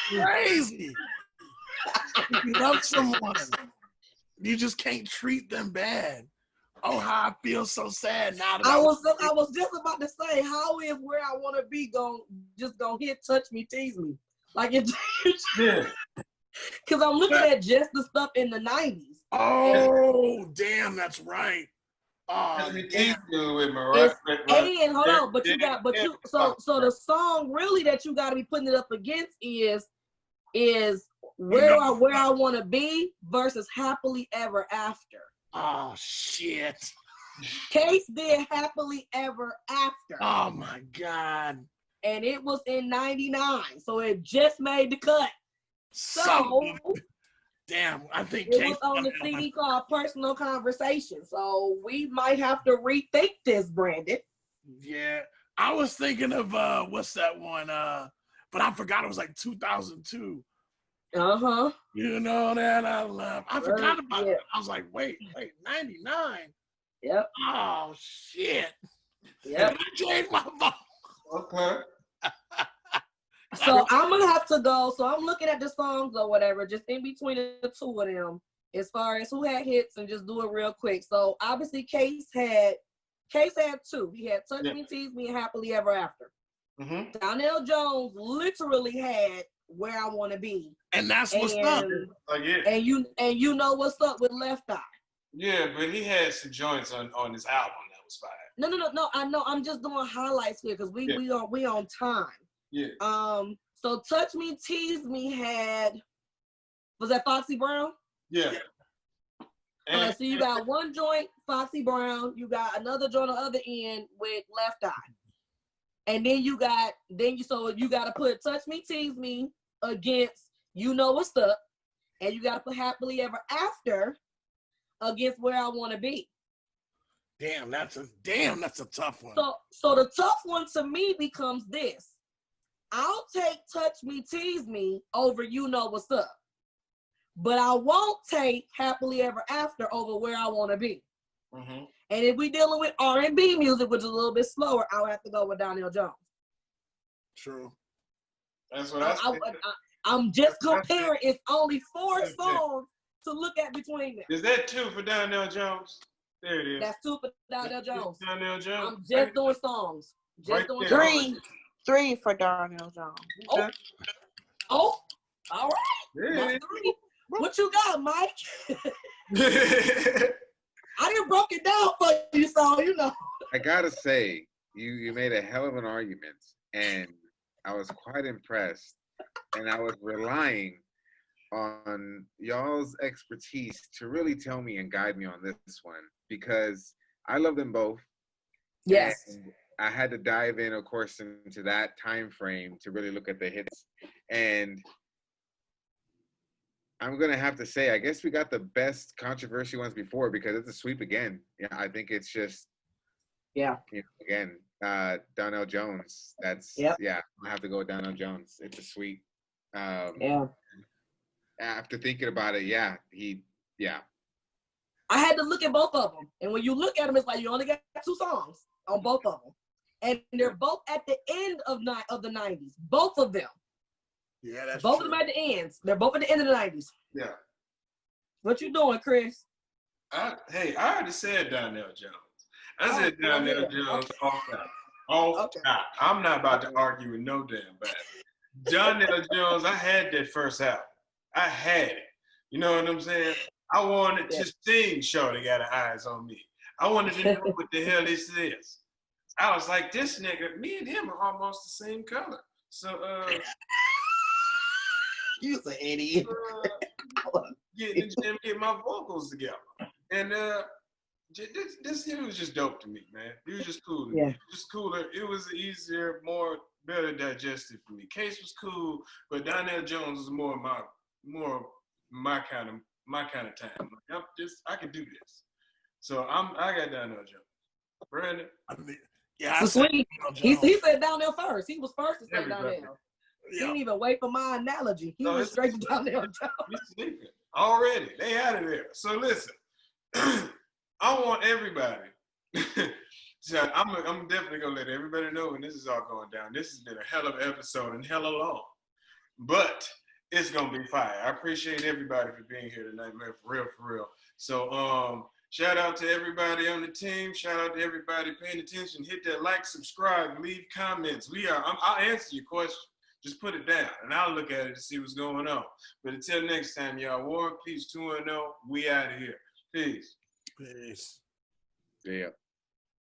crazy. If you love someone, you just can't treat them bad. Oh, how I feel so sad now that I was just about to say, how is Where I Want to Be gonna hit, touch me, tease me? Like it, Yeah. because I'm looking at just the stuff in the 90s. Oh, damn, that's right. Let me tease Damn. you with Mariah. And hold on, so the song really that you got to be putting it up against is Where I Want to Be versus Happily Ever After. Oh, shit. Case did Happily Ever After. Oh, my God. And it was in 99, so it just made the cut. So Something. Damn, I think it Case was on the CD called Personal Conversation. So we might have to rethink this, Brandon. Yeah, I was thinking of what's that one? But I forgot it was like 2002. Uh-huh. You know that I love. I forgot about yeah. it. I was like, wait, 99. Yep. Oh shit. Yep. Did I change my vote? Okay. So I'm gonna have to go. So I'm looking at the songs or whatever, just in between the two of them. as far as who had hits and just do it real quick. So obviously Case had two. He had Touch Me, Tease Me, and Happily Ever After. Mm-hmm. Donnell Jones literally had Where I Want to Be. And that's what's up. Like, yeah. And you know what's up with Left Eye. Yeah, but he had some joints on his album that was fire. No. I know. I'm just doing highlights here because we on time. Yeah. So Touch Me, Tease Me was that Foxy Brown? Yeah. And, So you got one joint, Foxy Brown. You got another joint on the other end with Left Eye. And then you got to put Touch Me, Tease Me against You Know What's Up. And you got to put Happily Ever After against Where I Want to Be. Damn, that's a tough one. So the tough one to me becomes this. I'll take Touch Me, Tease Me over You Know What's Up. But I won't take Happily Ever After over Where I Want to Be. mm-hmm. And if we're dealing with R&B music, which is a little bit slower, I'll have to go with Donnell Jones. True. That's what I said. I'm just comparing. It's only 4 songs to look at between them. Is that 2 for Donnell Jones? There it is. That's 2 for Donnell Jones. Donnell Jones. I'm just doing songs. Right doing there. songs. 3 for Darnell Jones. Oh, all right. Yeah. That's 3. What you got, Mike? I didn't broke it down for you, so you know. I gotta say, you made a hell of an argument, and I was quite impressed. And I was relying on y'all's expertise to really tell me and guide me on this one, because I love them both. Yes. And I had to dive in, of course, into that time frame to really look at the hits. And I'm going to have to say, I guess we got the best controversy ones before, because it's a sweep again. Yeah, I think it's just, again, Donnell Jones. Yeah, I have to go with Donnell Jones. It's a sweep. After thinking about it, I had to look at both of them. And when you look at them, it's like you only got 2 songs on both of them. And they're both at the end of the 90s. Both of them. Yeah, that's both true. of them at the ends. They're both at the end of the 90s. Yeah. What you doing, Chris? I already said Donnell Jones. I said Donnell Jones off top. I'm not about to argue with no damn body. Donnell Jones, I had that first album. I had it. You know what I'm saying? I wanted to sing Shorty Got Her Eyes on Me. I wanted to know what the hell this is. I was like, this nigga, me and him are almost the same color. So, you's an idiot. Get in the gym, get my vocals together. And this he was just dope to me, man. He was just cool to me. Just cooler. It was easier, better digested for me. Case was cool, but Donnell Jones was more my kind of time. Like, I could do this. So I got Donnell Jones. Brandon. He said Donnell first. He was first to say Donnell. He didn't even wait for my analogy. He went straight to Donnell Jones. He's sleeping already. They out of there. So listen, I want everybody. So I'm definitely gonna let everybody know when this is all going down. This has been a hell of an episode and hella long, but it's gonna be fire. I appreciate everybody for being here tonight, man. For real. So shout out to everybody on the team. Shout out to everybody paying attention. Hit that like, subscribe, leave comments. I'll answer your question. Just put it down, and I'll look at it to see what's going on. But until next time, y'all, War and Peace 2-0. We out of here. Peace. Peace. Yeah.